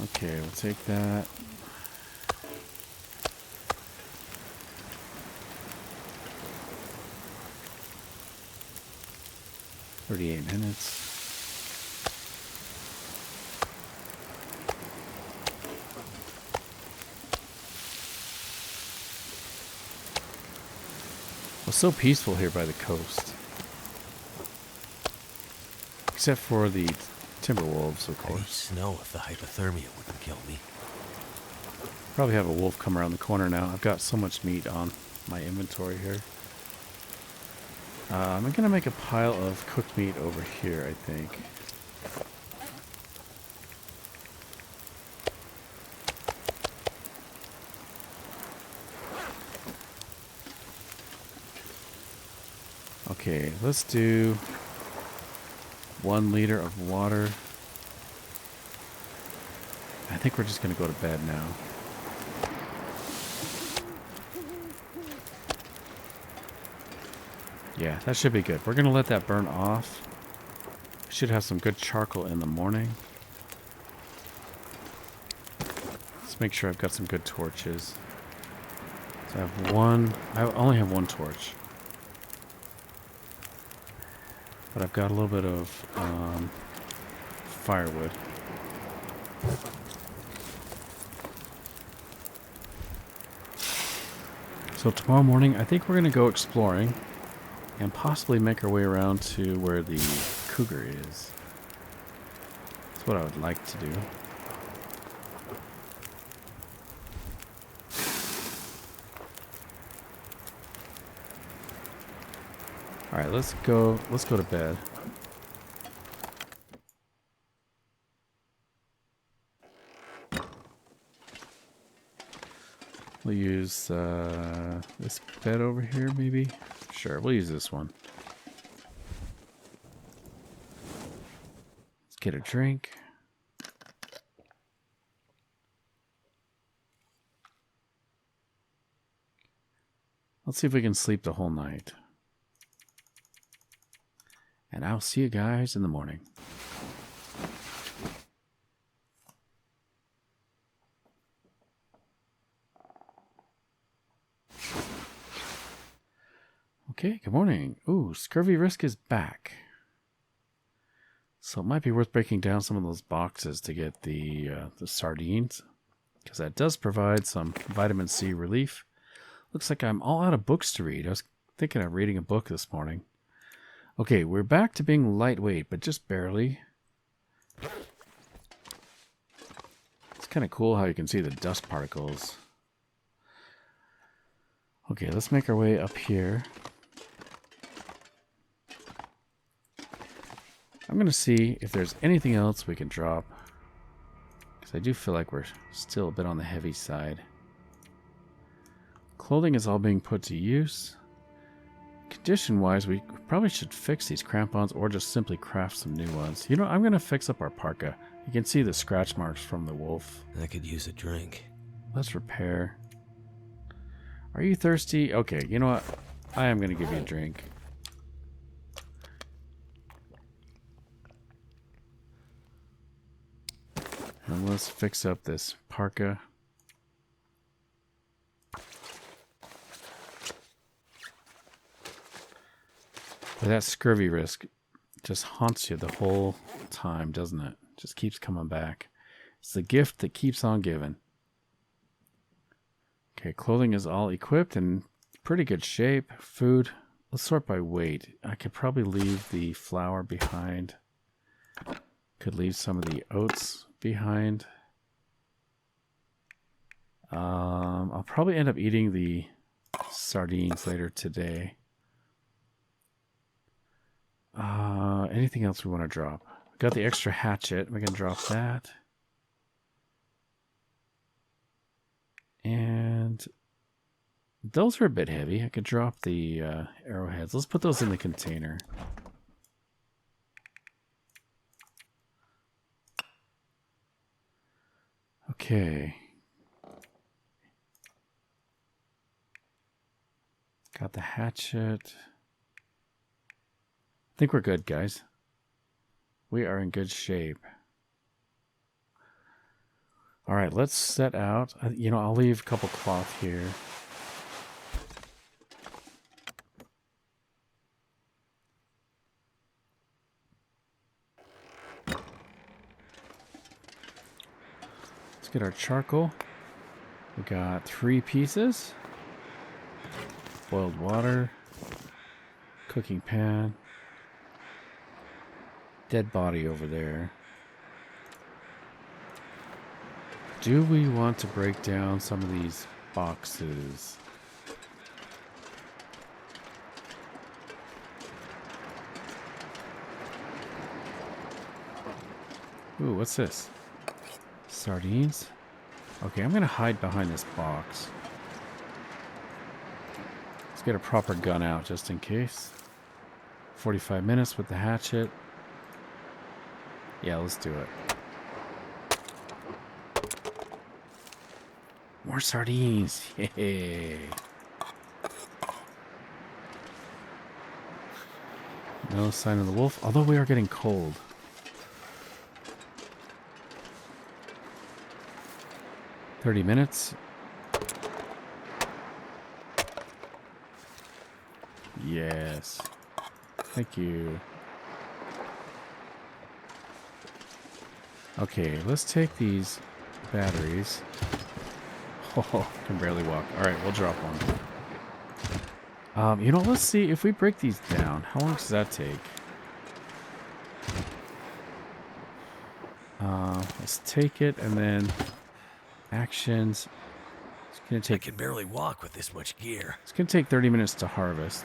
Speaker 1: Okay, we'll take that. $38 minutes. It's so peaceful here by the coast. Except for the timber wolves, of
Speaker 2: I
Speaker 1: course.
Speaker 2: need to know if the hypothermia wouldn't kill me.
Speaker 1: Probably have a wolf come around the corner now. I've got so much meat on my inventory here. I'm going to make a pile of cooked meat over here, I think. Okay, let's do 1 liter of water. I think we're just going to go to bed now. Yeah, that should be good. We're going to let that burn off. We should have some good charcoal in the morning. Let's make sure I've got some good torches. So I have one. I only have one torch. But I've got a little bit of firewood. So tomorrow morning, I think we're going to go exploring and possibly make our way around to where the cougar is. That's what I would like to do. All right, let's go to bed. We'll use this bed over here, maybe? Sure, we'll use this one. Let's get a drink. Let's see if we can sleep the whole night. And I'll see you guys in the morning. Okay, good morning. Ooh, scurvy risk is back. So it might be worth breaking down some of those boxes to get the sardines, because that does provide some vitamin C relief. Looks like I'm all out of books to read. I was thinking of reading a book this morning. Okay, we're back to being lightweight, but just barely. It's kind of cool how you can see the dust particles. Okay, let's make our way up here. I'm going to see if there's anything else we can drop, because I do feel like we're still a bit on the heavy side. Clothing is all being put to use. Condition-wise, we probably should fix these crampons or just simply craft some new ones. You know, I'm going to fix up our parka. You can see the scratch marks from the wolf.
Speaker 2: I could use a drink.
Speaker 1: Let's repair. Are you thirsty? Okay, you know what? I am going to give you a drink. And let's fix up this parka. But that scurvy risk just haunts you the whole time, doesn't it? Just keeps coming back. It's the gift that keeps on giving. Okay, clothing is all equipped and pretty good shape. Food, let's sort by weight. I could probably leave the flour behind. Could leave some of the oats behind. I'll probably end up eating the sardines later today. Anything else we want to drop? We got the extra hatchet. We can drop that. And those are a bit heavy. I could drop the arrowheads. Let's put those in the container. Okay. Got the hatchet. I think we're good, guys. We are in good shape. All right, let's set out. You know, I'll leave a couple cloth here. Let's get our charcoal. We got 3 pieces. Boiled water. Cooking pan. Dead body over there. Do we want to break down some of these boxes? Ooh, what's this? Sardines? Okay, I'm gonna hide behind this box. Let's get a proper gun out just in case. 45 minutes with the hatchet. Yeah, let's do it. More sardines. Yay. No sign of the wolf, although we are getting cold. $30 minutes. Yes. Thank you. Okay, let's take these batteries. Oh, can barely walk. Alright, we'll drop one. You know, let's see if we break these down. How long does that take? Let's take it and then actions. It's gonna take.
Speaker 2: I can barely walk with this much gear.
Speaker 1: It's gonna take 30 minutes to harvest.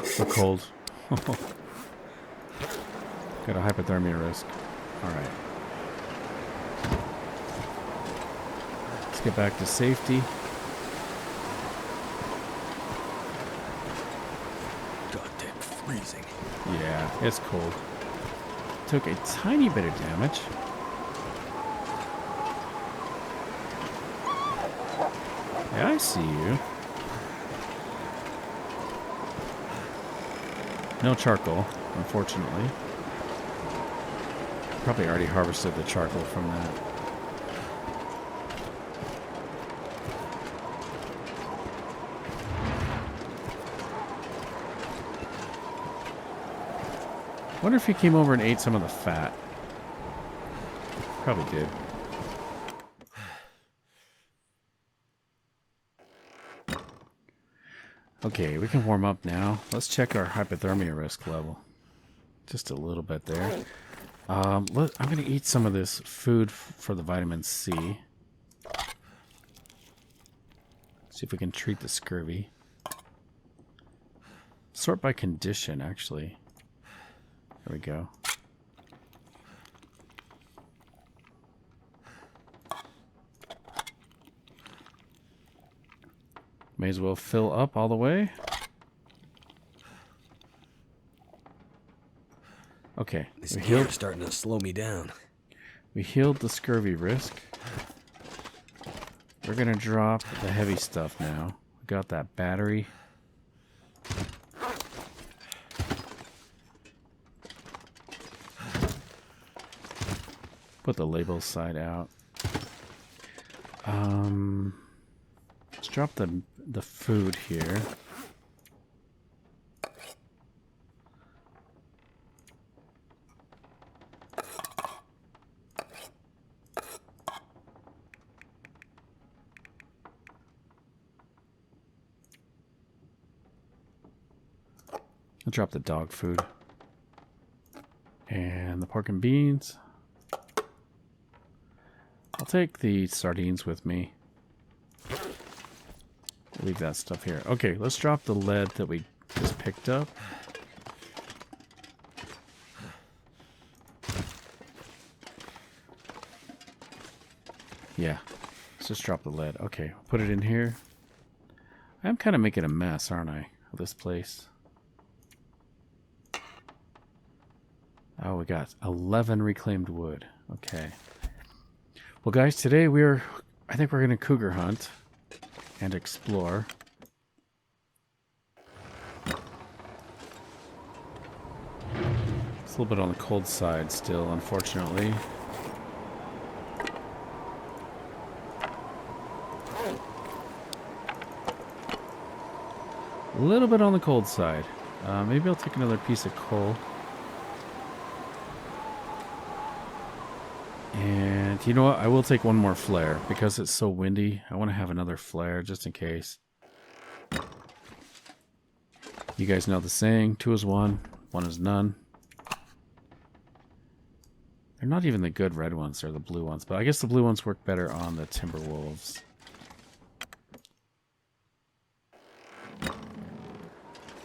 Speaker 1: So cold. Got a hypothermia risk. All right. Let's get back to safety.
Speaker 2: Goddamn freezing.
Speaker 1: Yeah, it's cold. Took a tiny bit of damage. Yeah, I see you. No charcoal, unfortunately. Probably already harvested the charcoal from that. Wonder if he came over and ate some of the fat. Probably did. Okay, we can warm up now. Let's check our hypothermia risk level. Just a little bit there. I'm going to eat some of this food for the vitamin C. See if we can treat the scurvy. Sort by condition, actually. There we go. May as well fill up all the way. Okay.
Speaker 2: This gear's starting to slow me down.
Speaker 1: We healed the scurvy risk. We're going to drop the heavy stuff now. We got that battery. Put the label side out. Let's drop the food here. I'll drop the dog food. And the pork and beans. I'll take the sardines with me. Leave that stuff here. Okay, let's drop the lead that we just picked up. Yeah, let's just drop the lead. Okay, put it in here. I'm kind of making a mess, aren't I, of this place? Oh, we got 11 reclaimed wood. Okay. Well, guys, today I think we're going to cougar hunt and explore. It's a little bit on the cold side still, unfortunately. A little bit on the cold side. Maybe I'll take another piece of coal. And you know what? I will take one more flare because it's so windy. I want to have another flare just in case. You guys know the saying, 2 is 1, 1 is none. They're not even the good red ones, they're the blue ones. But I guess the blue ones work better on the timber wolves.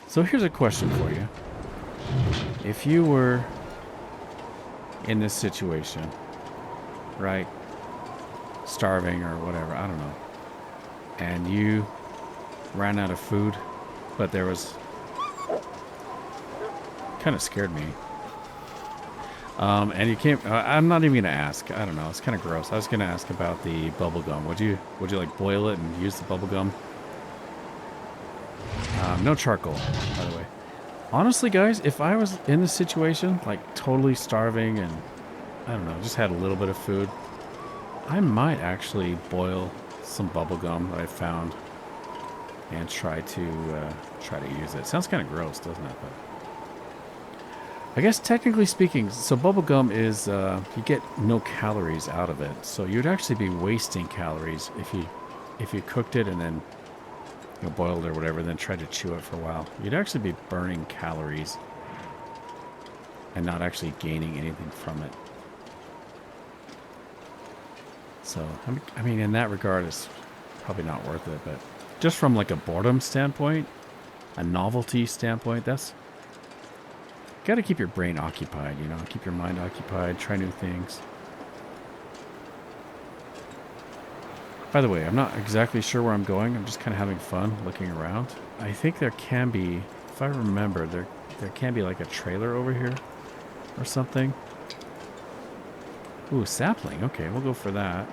Speaker 1: So here's a question for you. If you were in this situation, right, starving or whatever, I don't know, and you ran out of food, but there was, kind of scared me, and you can't, I'm not even gonna ask, I don't know, it's kind of gross. I was gonna ask about the bubble gum. Would you like boil it and use the bubble gum? No charcoal, by the way. Honestly, guys, if I was in this situation, like totally starving and I don't know, just had a little bit of food, I might actually boil some bubble gum that I found and try to use it. Sounds kind of gross, doesn't it? But I guess technically speaking, so bubblegum is you get no calories out of it. So you'd actually be wasting calories if you cooked it and then boiled or whatever, then tried to chew it for a while. You'd actually be burning calories and not actually gaining anything from it. So I mean, in that regard, it's probably not worth it. But just from like a boredom standpoint, a novelty standpoint, that's got to keep your brain occupied, keep your mind occupied, try new things. By the way, I'm not exactly sure where I'm going. I'm just kind of having fun looking around. I think there can be, if I remember, there can be like a trailer over here or something. Ooh, sapling. Okay, we'll go for that.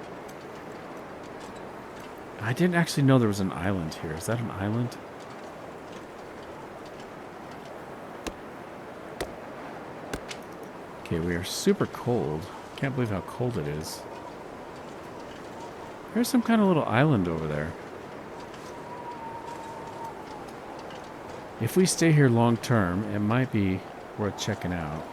Speaker 1: I didn't actually know there was an island here. Is that an island? Okay, we are super cold. Can't believe how cold it is. There's some kind of little island over there. If we stay here long term, it might be worth checking out.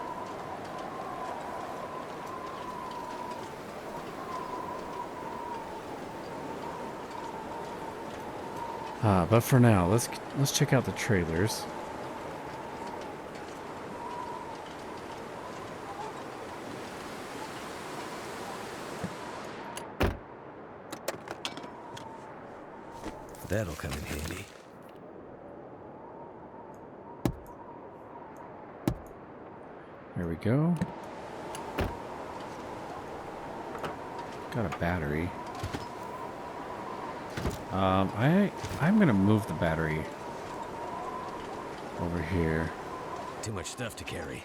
Speaker 1: But for now, let's check out the trailers.
Speaker 2: That'll come in handy.
Speaker 1: There we go. Got a battery. I'm gonna move the battery over here.
Speaker 2: Too much stuff to carry.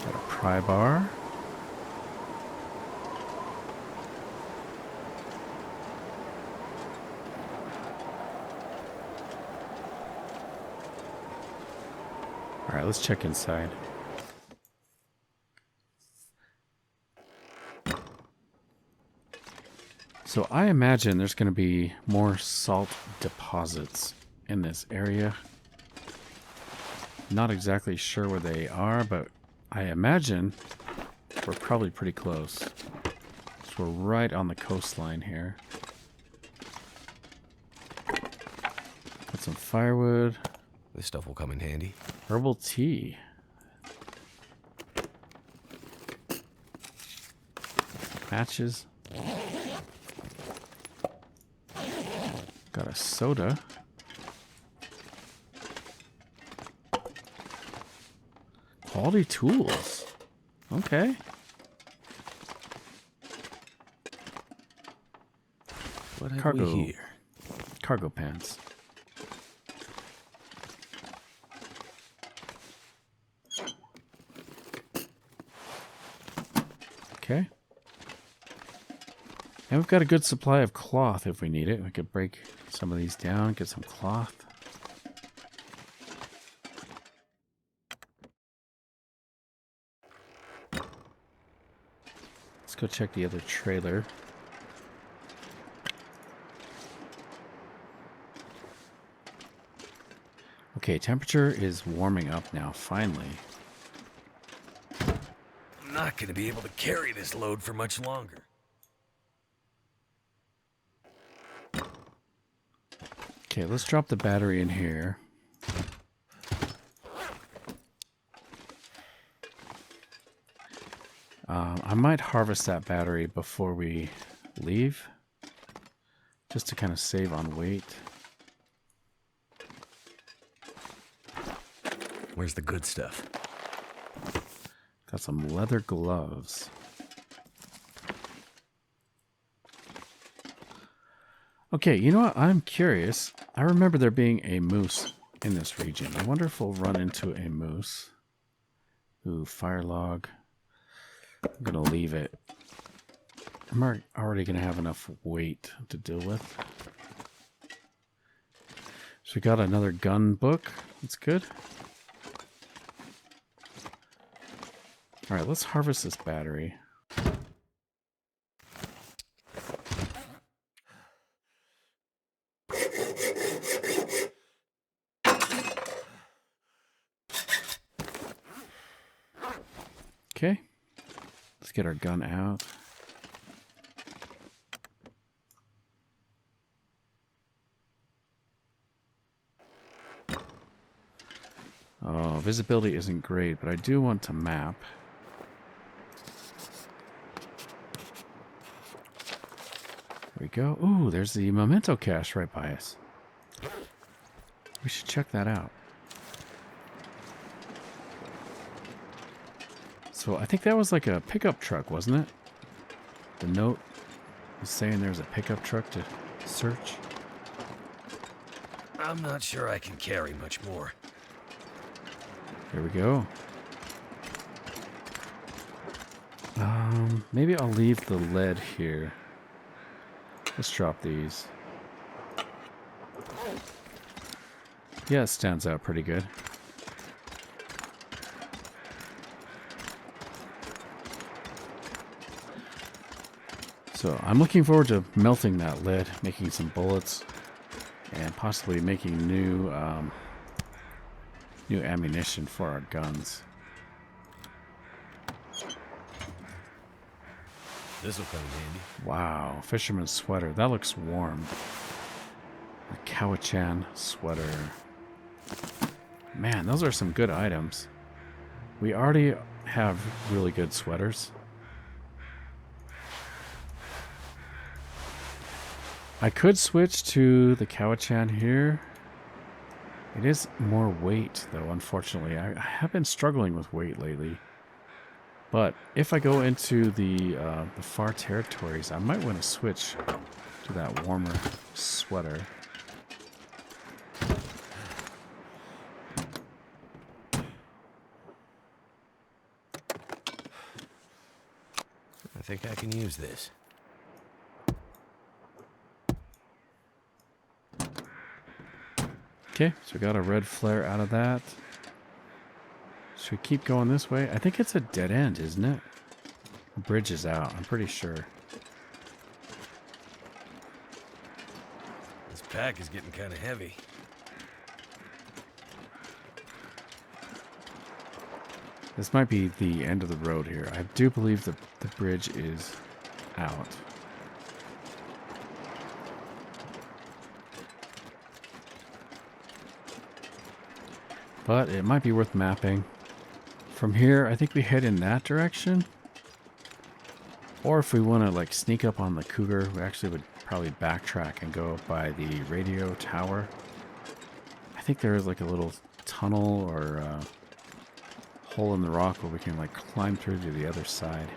Speaker 1: Got a pry bar. All right, let's check inside. So I imagine there's going to be more salt deposits in this area. Not exactly sure where they are, but I imagine we're probably pretty close. So we're right on the coastline here. Got some firewood.
Speaker 2: This stuff will come in handy.
Speaker 1: Herbal tea. Matches. Got a soda. Quality tools. Okay.
Speaker 2: What have
Speaker 1: Cargo.
Speaker 2: we here?
Speaker 1: Cargo pants. Okay. And we've got a good supply of cloth if we need it. We could break some of these down, get some cloth. Let's go check the other trailer. Okay, temperature is warming up now, finally.
Speaker 2: I'm not going to be able to carry this load for much longer.
Speaker 1: Okay, let's drop the battery in here. I might harvest that battery before we leave, just to kind of save on weight.
Speaker 2: Where's the good stuff?
Speaker 1: Got some leather gloves. Okay, you know what? I'm curious. I remember there being a moose in this region. I wonder if we'll run into a moose. Ooh, fire log. I'm going to leave it. I'm already going to have enough weight to deal with. So we got another gun book. That's good. All right, let's harvest this battery. Let's get our gun out. Oh, visibility isn't great, but I do want to map. There we go. Ooh, there's the memento cache right by us. We should check that out. So I think that was like a pickup truck, wasn't it? The note was saying there's a pickup truck to search.
Speaker 2: I'm not sure I can carry much more.
Speaker 1: There we go. Maybe I'll leave the lead here. Let's drop these. Yeah, it stands out pretty good. So I'm looking forward to melting that lead, making some bullets, and possibly making new ammunition for our guns.
Speaker 2: This will come in handy.
Speaker 1: Wow, fisherman's sweater. That looks warm. A Cowichan sweater. Man, those are some good items. We already have really good sweaters. I could switch to the Cowichan here. It is more weight, though, unfortunately. I have been struggling with weight lately. But if I go into the far territories, I might want to switch to that warmer sweater.
Speaker 2: I think I can use this.
Speaker 1: Okay, so we got a red flare out of that. Should we keep going this way? I think it's a dead end, isn't it? The bridge is out, I'm pretty sure.
Speaker 2: This pack is getting kind of heavy.
Speaker 1: This might be the end of the road here. I do believe the bridge is out. But it might be worth mapping. From here, I think we head in that direction. Or if we want to like sneak up on the cougar, we actually would probably backtrack and go by the radio tower. I think there is like a little tunnel or hole in the rock where we can like climb through to the other side.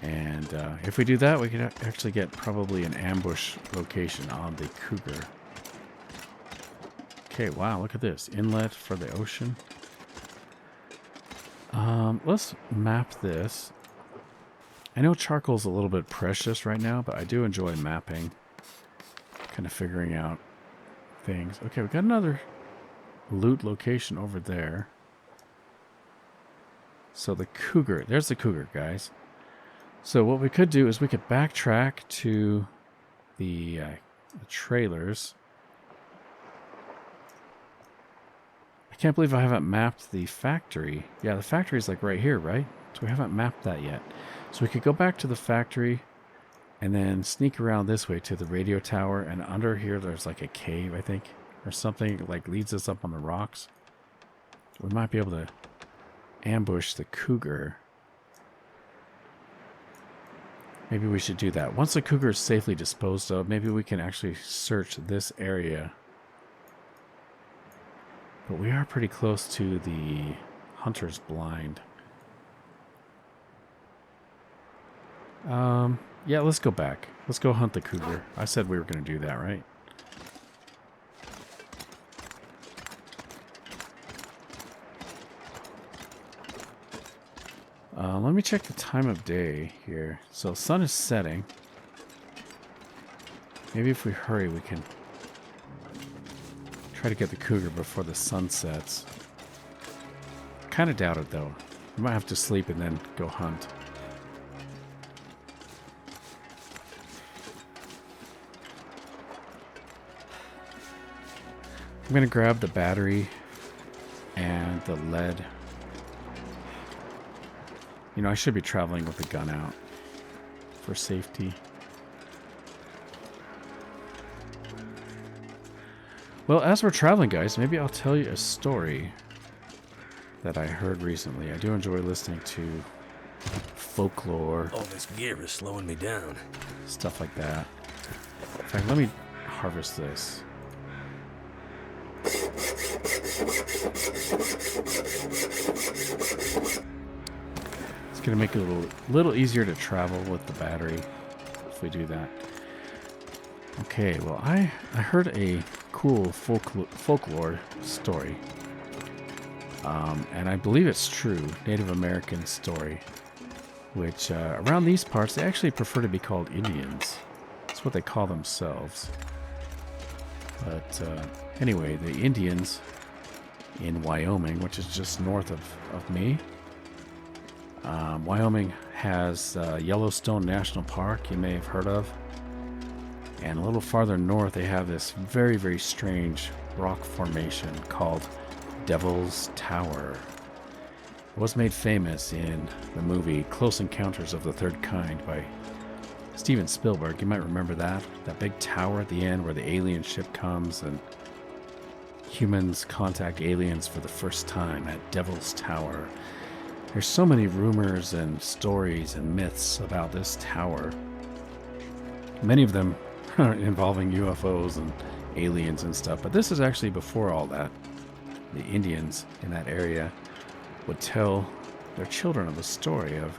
Speaker 1: And if we do that, we can actually get probably an ambush location on the cougar. Okay, wow, look at this. Inlet for the ocean. Let's map this. I know charcoal's a little bit precious right now, but I do enjoy mapping. Kind of figuring out things. Okay, we got another loot location over there. So the cougar. There's the cougar, guys. So what we could do is we could backtrack to the trailers. I can't believe I haven't mapped the factory. Yeah, the factory is like right here, right? So we haven't mapped that yet. So we could go back to the factory and then sneak around this way to the radio tower. And under here, there's like a cave, I think, or something like leads us up on the rocks. We might be able to ambush the cougar. Maybe we should do that. Once the cougar is safely disposed of, maybe we can actually search this area. But we are pretty close to the hunter's blind. Yeah, let's go back. Let's go hunt the cougar. I said we were going to do that, right? Let me check the time of day here. So sun is setting. Maybe if we hurry, we can try to get the cougar before the sun sets. Kind of doubt it, though. We might have to sleep and then go hunt. I'm going to grab the battery and the lead. You know, I should be traveling with the gun out for safety. Well, as we're traveling, guys, maybe I'll tell you a story that I heard recently. I do enjoy listening to folklore.
Speaker 2: All this gear is slowing me down.
Speaker 1: Stuff like that. In fact, let me harvest this. It's going to make it a little easier to travel with the battery if we do that. Okay, well, I heard a cool folklore story. And I believe it's true. Native American story. Which, around these parts, they actually prefer to be called Indians. That's what they call themselves. But, anyway, the Indians in Wyoming, which is just north of me. Wyoming has Yellowstone National Park, you may have heard of. And a little farther north, they have this very, very strange rock formation called Devil's Tower. It was made famous in the movie Close Encounters of the Third Kind by Steven Spielberg. You might remember that. That big tower at the end where the alien ship comes and humans contact aliens for the first time at Devil's Tower. There's so many rumors and stories and myths about this tower. Many of them involving UFOs and aliens and stuff, but this is actually before all that. The Indians in that area would tell their children of a story of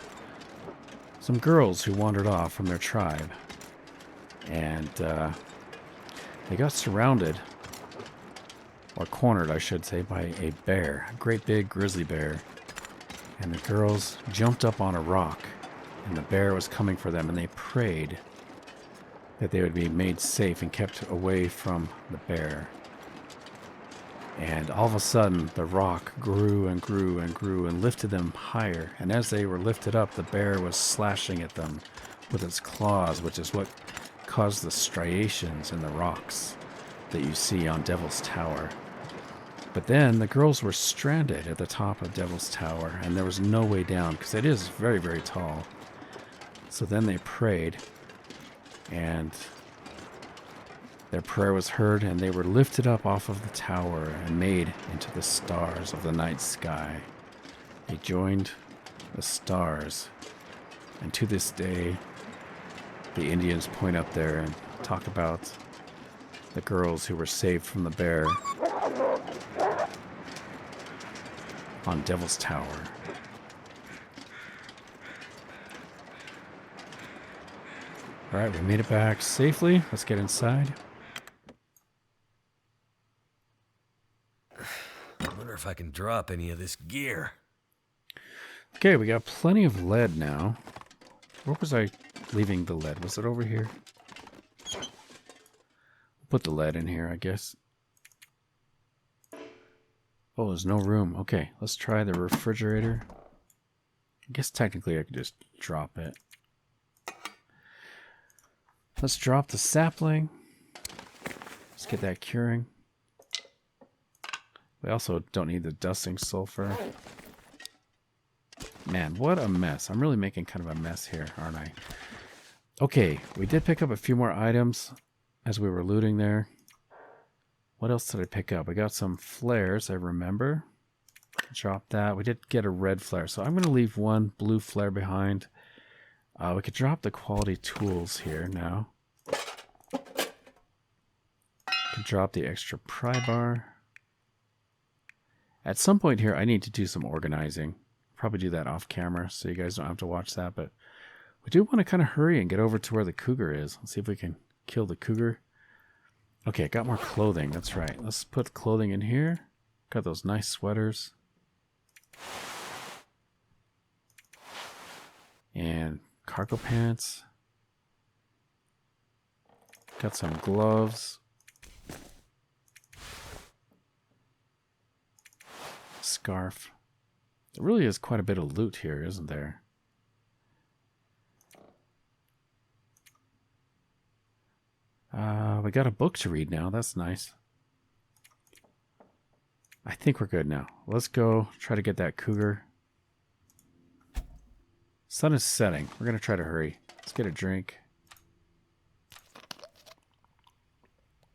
Speaker 1: some girls who wandered off from their tribe, and they got surrounded, or cornered I should say, by a bear, a great big grizzly bear, and the girls jumped up on a rock and the bear was coming for them, and they prayed that they would be made safe and kept away from the bear. And all of a sudden, the rock grew and grew and grew and lifted them higher. And as they were lifted up, the bear was slashing at them with its claws, which is what caused the striations in the rocks that you see on Devil's Tower. But then the girls were stranded at the top of Devil's Tower, and there was no way down, because it is very, very tall. So then they prayed, and their prayer was heard, and they were lifted up off of the tower and made into the stars of the night sky. They joined the stars, and to this day, the Indians point up there and talk about the girls who were saved from the bear on Devil's Tower. Alright, we made it back safely. Let's get inside.
Speaker 2: I wonder if I can drop any of this gear.
Speaker 1: Okay, we got plenty of lead now. Where was I leaving the lead? Was it over here? Put the lead in here, I guess. Oh, there's no room. Okay, let's try the refrigerator. I guess technically I could just drop it. Let's drop the sapling. Let's get that curing. We also don't need the dusting sulfur. Man, what a mess. I'm really making kind of a mess here, aren't I? Okay, we did pick up a few more items as we were looting there. What else did I pick up? I got some flares, I remember. Drop that. We did get a red flare, so I'm going to leave one blue flare behind. We could drop the quality tools here now. Could drop the extra pry bar. At some point here, I need to do some organizing. Probably do that off camera, so you guys don't have to watch that. But we do want to kind of hurry and get over to where the cougar is. Let's see if we can kill the cougar. Okay, got more clothing. That's right. Let's put clothing in here. Got those nice sweaters. And cargo pants. Got some gloves. Scarf. There really is quite a bit of loot here, isn't there? We got a book to read now. That's nice. I think we're good now. Let's go try to get that cougar. Sun is setting. We're going to try to hurry. Let's get a drink.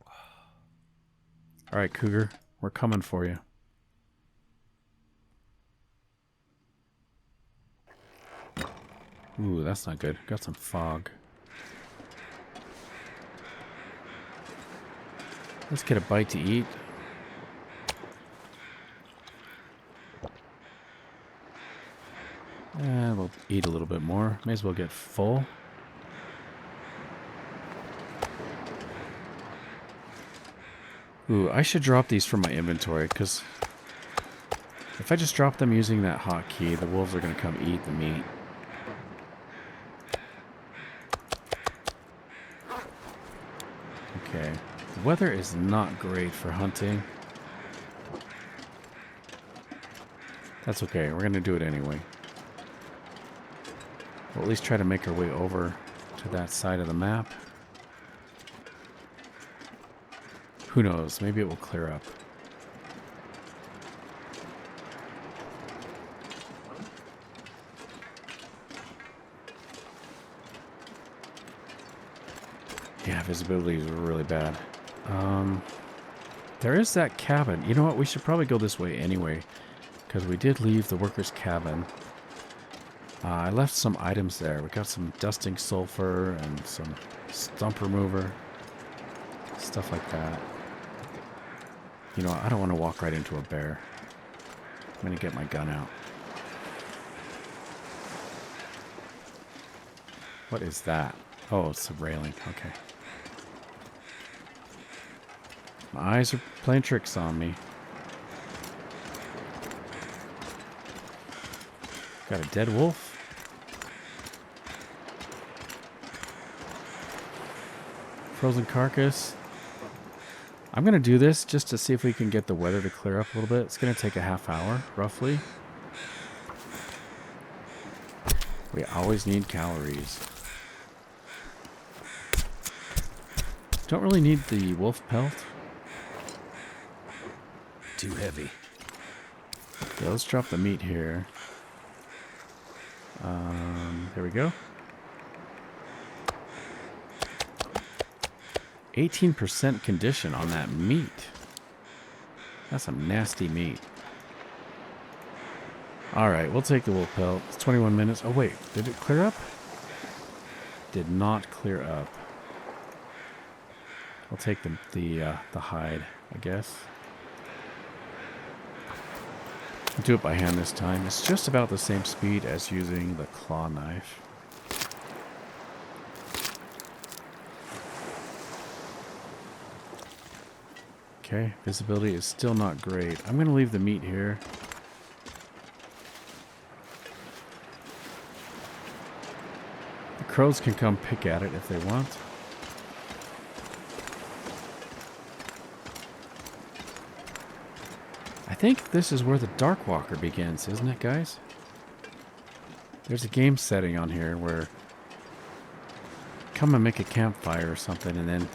Speaker 1: All right, Cougar. We're coming for you. Ooh, that's not good. Got some fog. Let's get a bite to eat. And we'll eat a little bit more. May as well get full. Ooh, I should drop these from my inventory, because if I just drop them using that hotkey, the wolves are going to come eat the meat. Okay. The weather is not great for hunting. That's okay. We're going to do it anyway. We'll at least try to make our way over to that side of the map. Who knows? Maybe it will clear up. Yeah, visibility is really bad. There is that cabin. You know what? We should probably go this way anyway, because we did leave the workers' cabin. I left some items there. We got some dusting sulfur and some stump remover. Stuff like that. You know, I don't want to walk right into a bear. I'm going to get my gun out. What is that? Oh, it's a railing. Okay. My eyes are playing tricks on me. Got a dead wolf. Frozen carcass. I'm going to do this just to see if we can get the weather to clear up a little bit. It's going to take a half hour, roughly. We always need calories. Don't really need the wolf pelt.
Speaker 2: Too heavy.
Speaker 1: Okay, let's drop the meat here. There we go. 18% condition on that meat. That's some nasty meat. Alright, we'll take the wolf pelt. It's 21 minutes. Oh wait, did it clear up? Did not clear up. I'll take the hide, I guess. I'll do it by hand this time. It's just about the same speed as using the claw knife. Okay, visibility is still not great. I'm going to leave the meat here. The crows can come pick at it if they want. I think this is where the Dark Walker begins, isn't it, guys? There's a game setting on here where come and make a campfire or something, and then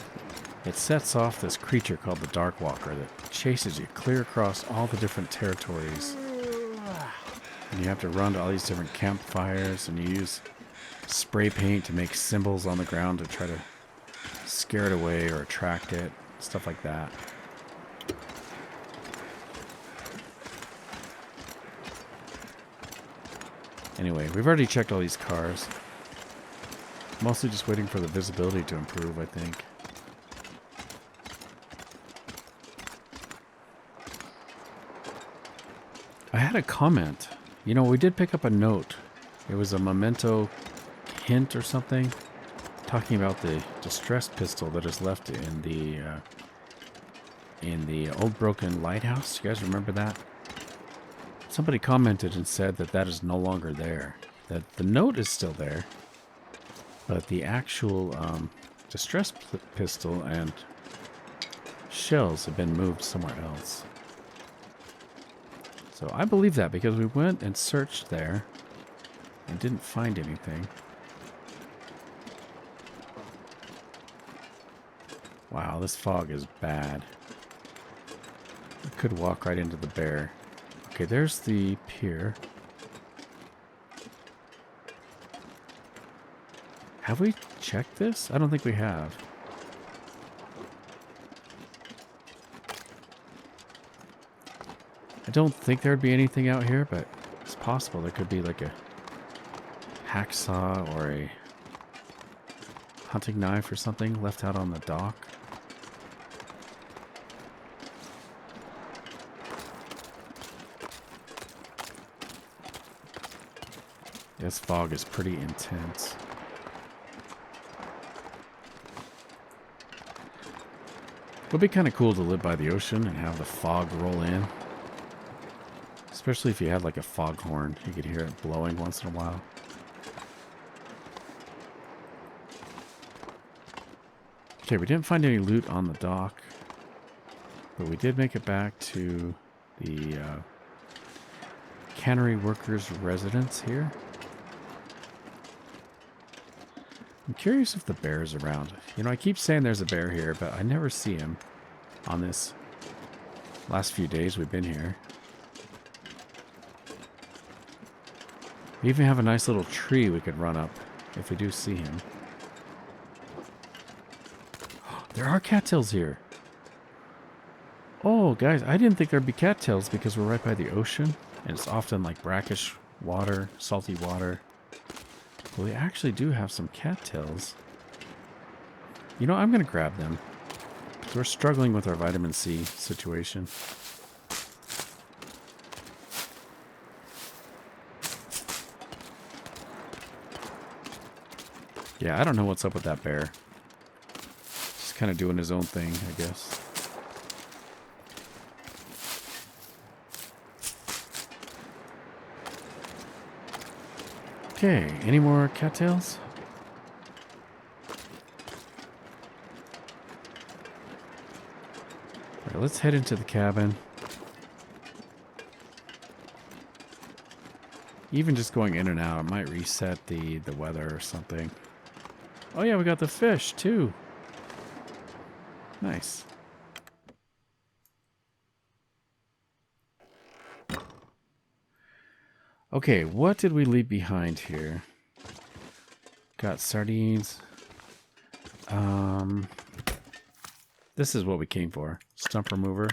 Speaker 1: it sets off this creature called the Dark Walker that chases you clear across all the different territories. And you have to run to all these different campfires, and you use spray paint to make symbols on the ground to try to scare it away or attract it, stuff like that. Anyway, we've already checked all these cars. Mostly just waiting for the visibility to improve, I think. I had a comment. You know, we did pick up a note. It was a memento hint or something, talking about the distress pistol that is left in the old broken lighthouse. You guys remember that? Somebody commented and said that that is no longer there. That the note is still there, but the actual distress pistol and shells have been moved somewhere else. So I believe that because we went and searched there and didn't find anything. Wow, this fog is bad. I could walk right into the bear. Okay, there's the pier. Have we checked this? I don't think we have. I don't think there'd be anything out here, but it's possible. There could be like a hacksaw or a hunting knife or something left out on the dock. This fog is pretty intense. It would be kind of cool to live by the ocean and have the fog roll in. Especially if you had like a foghorn. You could hear it blowing once in a while. Okay, we didn't find any loot on the dock. But we did make it back to the cannery workers' residence here. I'm curious if the bear is around. You know, I keep saying there's a bear here, but I never see him on this last few days we've been here. We even have a nice little tree we could run up if we do see him. There are cattails here. Oh, guys, I didn't think there'd be cattails because we're right by the ocean. And it's often like brackish water, salty water. Well, we actually do have some cattails. You know, I'm going to grab them. Because we're struggling with our vitamin C situation. Yeah, I don't know what's up with that bear. Just kind of doing his own thing, I guess. Okay, any more cattails? All right, let's head into the cabin. Even just going in and out, it might reset the weather or something. Oh yeah, we got the fish too. Nice. Okay, what did we leave behind here? Got sardines. This is what we came for. Stump remover.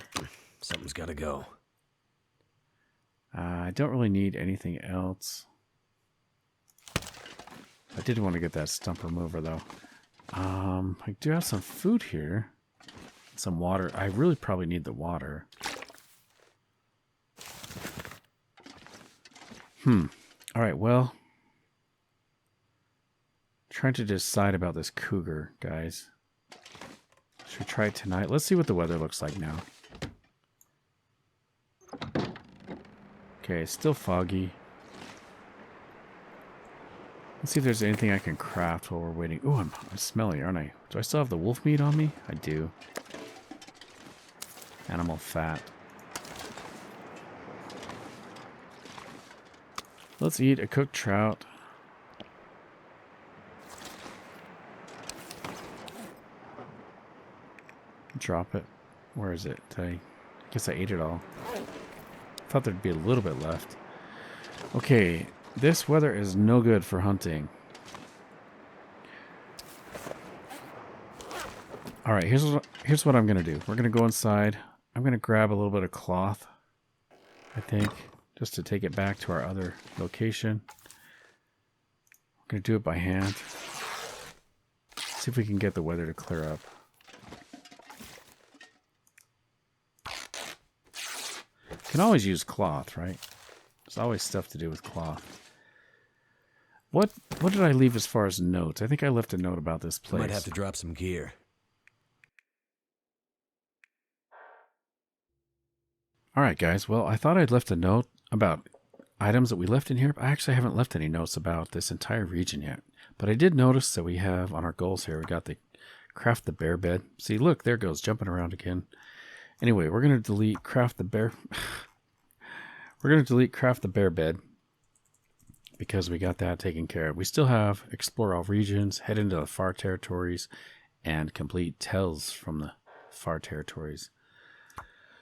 Speaker 2: Something's got to go.
Speaker 1: I don't really need anything else. I did want to get that stump remover though. I do have some food here. Some water. I really probably need the water. Alright, well. Trying to decide about this cougar, guys. Should we try it tonight? Let's see what the weather looks like now. Okay, it's still foggy. Let's see if there's anything I can craft while we're waiting. Ooh, I'm smelly, aren't I? Do I still have the wolf meat on me? I do. Animal fat. Let's eat a cooked trout. Drop it. Where is it? I guess I ate it all. Thought there'd be a little bit left. Okay, this weather is no good for hunting. Alright, here's what I'm going to do. We're going to go inside. I'm going to grab a little bit of cloth, I think, just to take it back to our other location. I'm going to do it by hand. See if we can get the weather to clear up. Can always use cloth, right? There's always stuff to do with cloth. What did I leave as far as notes? I think I left a note about this place.
Speaker 2: Might have to drop some gear.
Speaker 1: Alright guys, well I thought I'd left a note about items that we left in here, but I actually haven't left any notes about this entire region yet. But I did notice that we have on our goals here, we got the craft the bear bed. See, look, there it goes, jumping around again. Anyway, we're going to delete craft the bear. We're going to delete craft the bear bed because we got that taken care of. We still have explore all regions, head into the far territories, and complete tells from the far territories.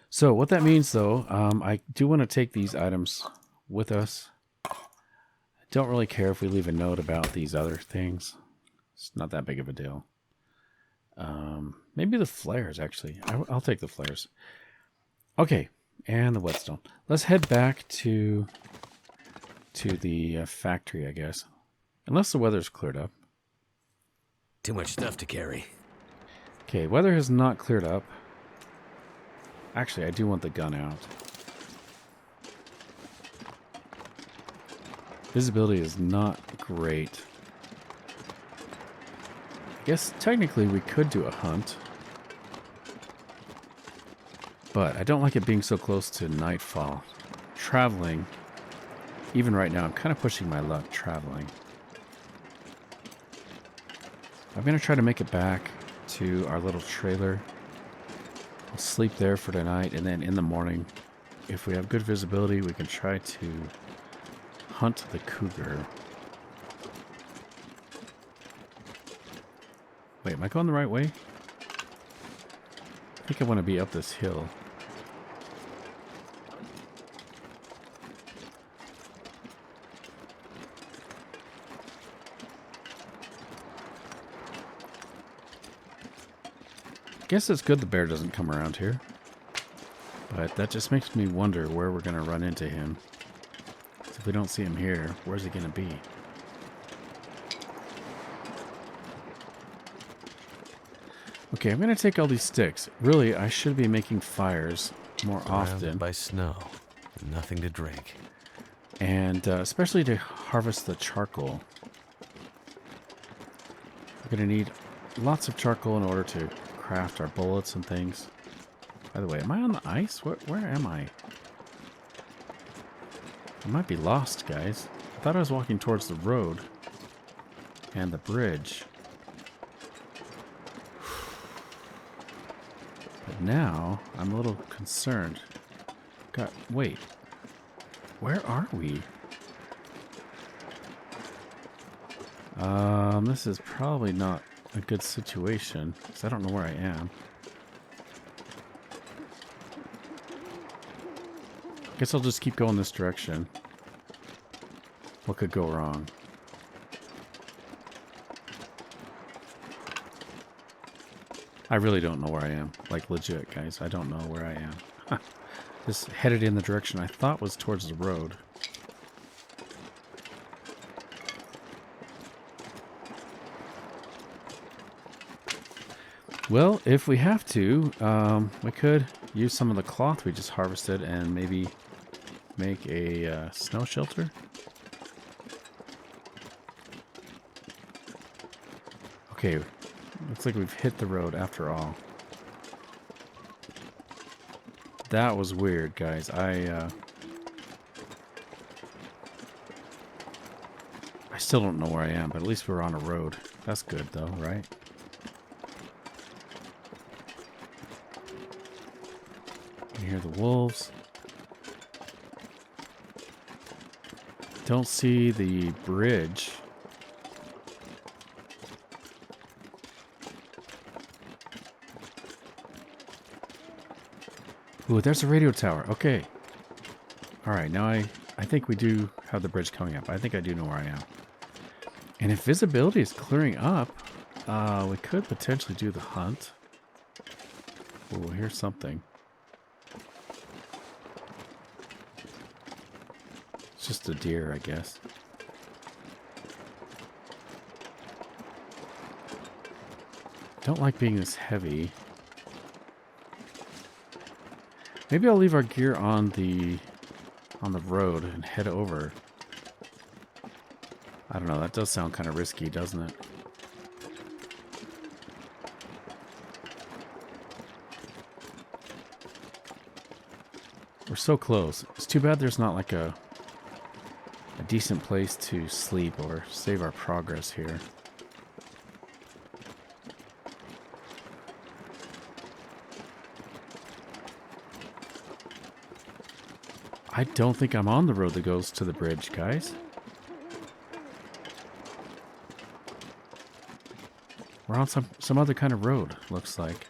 Speaker 1: So what that means though, I do want to take these items with us. I don't really care if we leave a note about these other things. It's not that big of a deal. Maybe the flares, actually. I'll take the flares. Okay, and the whetstone. Let's head back to the factory, I guess. Unless the weather's cleared up.
Speaker 2: Too much stuff to carry.
Speaker 1: Okay, weather has not cleared up. Actually, I do want the gun out. Visibility is not great. I guess technically we could do a hunt. But I don't like it being so close to nightfall. Traveling, even right now, I'm kind of pushing my luck traveling. I'm going to try to make it back to our little trailer. I'll sleep there for tonight, and then in the morning, if we have good visibility, we can try to hunt the cougar. Wait, am I going the right way? I think I want to be up this hill. Guess it's good the bear doesn't come around here. But that just makes me wonder where we're going to run into him. So if we don't see him here, where's he going to be? Okay, I'm going to take all these sticks. Really, I should be making fires more often.
Speaker 2: Surrounded by snow. Nothing to drink.
Speaker 1: And especially to harvest the charcoal. We're going to need lots of charcoal in order to craft our bullets and things. By the way, am I on the ice? Where am I? I might be lost, guys. I thought I was walking towards the road and the bridge. But now I'm a little concerned. Wait. Where are we? This is probably not a good situation, because I don't know where I am. Guess I'll just keep going this direction. What could go wrong? I really don't know where I am. Like, legit, guys. I don't know where I am. Just headed in the direction I thought was towards the road. Well, if we have to, we could use some of the cloth we just harvested and maybe make a snow shelter. Okay, looks like we've hit the road after all. That was weird, guys. I still don't know where I am, but at least we're on a road. That's good, though, right? You hear the wolves. Don't see the bridge. Ooh, there's a radio tower. Okay. All right, now I think we do have the bridge coming up. I think I do know where I am. And if visibility is clearing up, we could potentially do the hunt. Oh, here's something. It's just a deer, I guess. Don't like being this heavy. Maybe I'll leave our gear on the road and head over. I don't know, that does sound kind of risky, doesn't it? We're so close. It's too bad there's not like a decent place to sleep or save our progress here. I don't think I'm on the road that goes to the bridge, guys. We're on some other kind of road, looks like.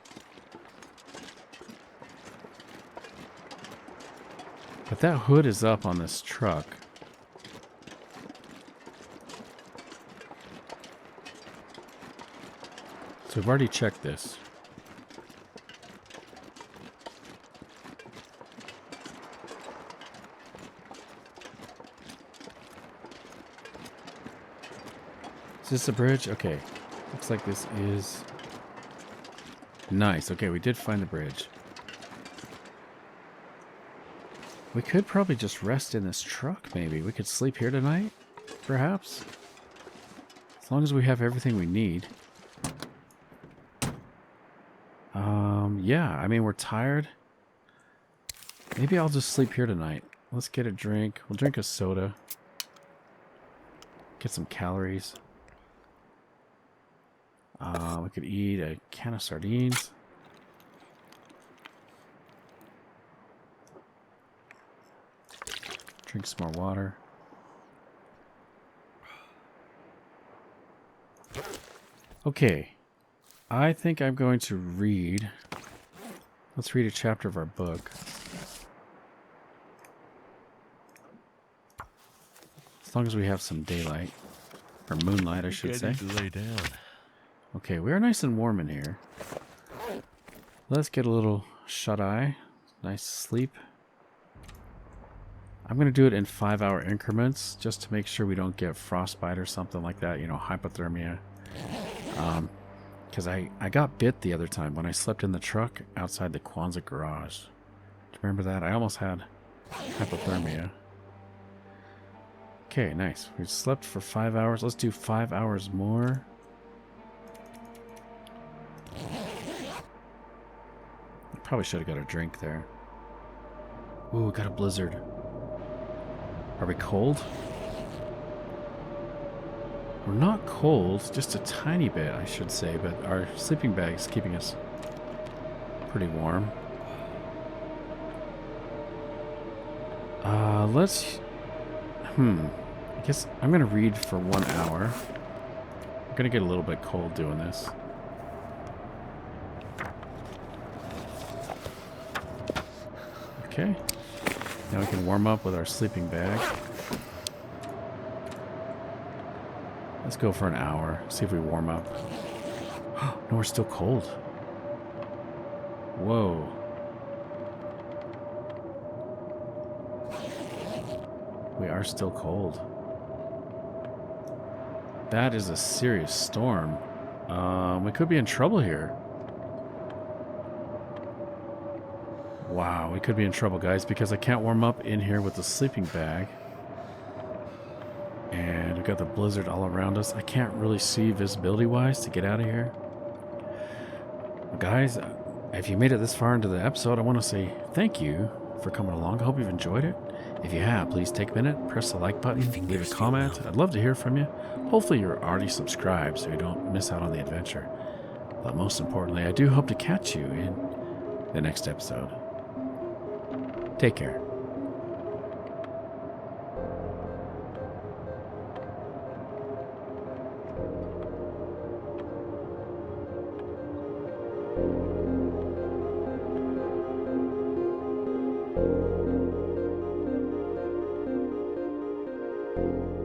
Speaker 1: But that hood is up on this truck. So we've already checked this. Is this a bridge? Okay. Looks like this is... Nice. Okay, we did find the bridge. We could probably just rest in this truck, maybe. We could sleep here tonight, perhaps. As long as we have everything we need. Yeah, I mean, we're tired. Maybe I'll just sleep here tonight. Let's get a drink. We'll drink a soda. Get some calories. We could eat a can of sardines. Drink some more water. Okay. I think I'm going to read. Let's read a chapter of our book. As long as we have some daylight. Or moonlight, I should say.
Speaker 2: To lay down.
Speaker 1: Okay, we are nice and warm in here. Let's get a little shut-eye. Nice sleep. I'm going to do it in 5-hour increments just to make sure we don't get frostbite or something like that. You know, hypothermia. Because I got bit the other time when I slept in the truck outside the Kwanzaa garage. Do you remember that? I almost had hypothermia. Okay, nice. We slept for 5 hours. Let's do 5 hours more. Probably should have got a drink there. Ooh, got a blizzard. Are we cold? We're not cold, just a tiny bit, I should say, but our sleeping bag's keeping us pretty warm. Let's... I guess I'm going to read for 1 hour. I'm going to get a little bit cold doing this. Okay. Now we can warm up with our sleeping bag. Let's go for an hour. See if we warm up. No, we're still cold. Whoa. We are still cold. That is a serious storm. We could be in trouble here. Wow, we could be in trouble, guys, because I can't warm up in here with the sleeping bag. And we've got the blizzard all around us. I can't really see visibility-wise to get out of here. Well, guys, if you made it this far into the episode, I want to say thank you for coming along. I hope you've enjoyed it. If you have, please take a minute, press the like button, leave a comment. I'd love to hear from you. Hopefully you're already subscribed so you don't miss out on the adventure. But most importantly, I do hope to catch you in the next episode. Take care.
Speaker 3: You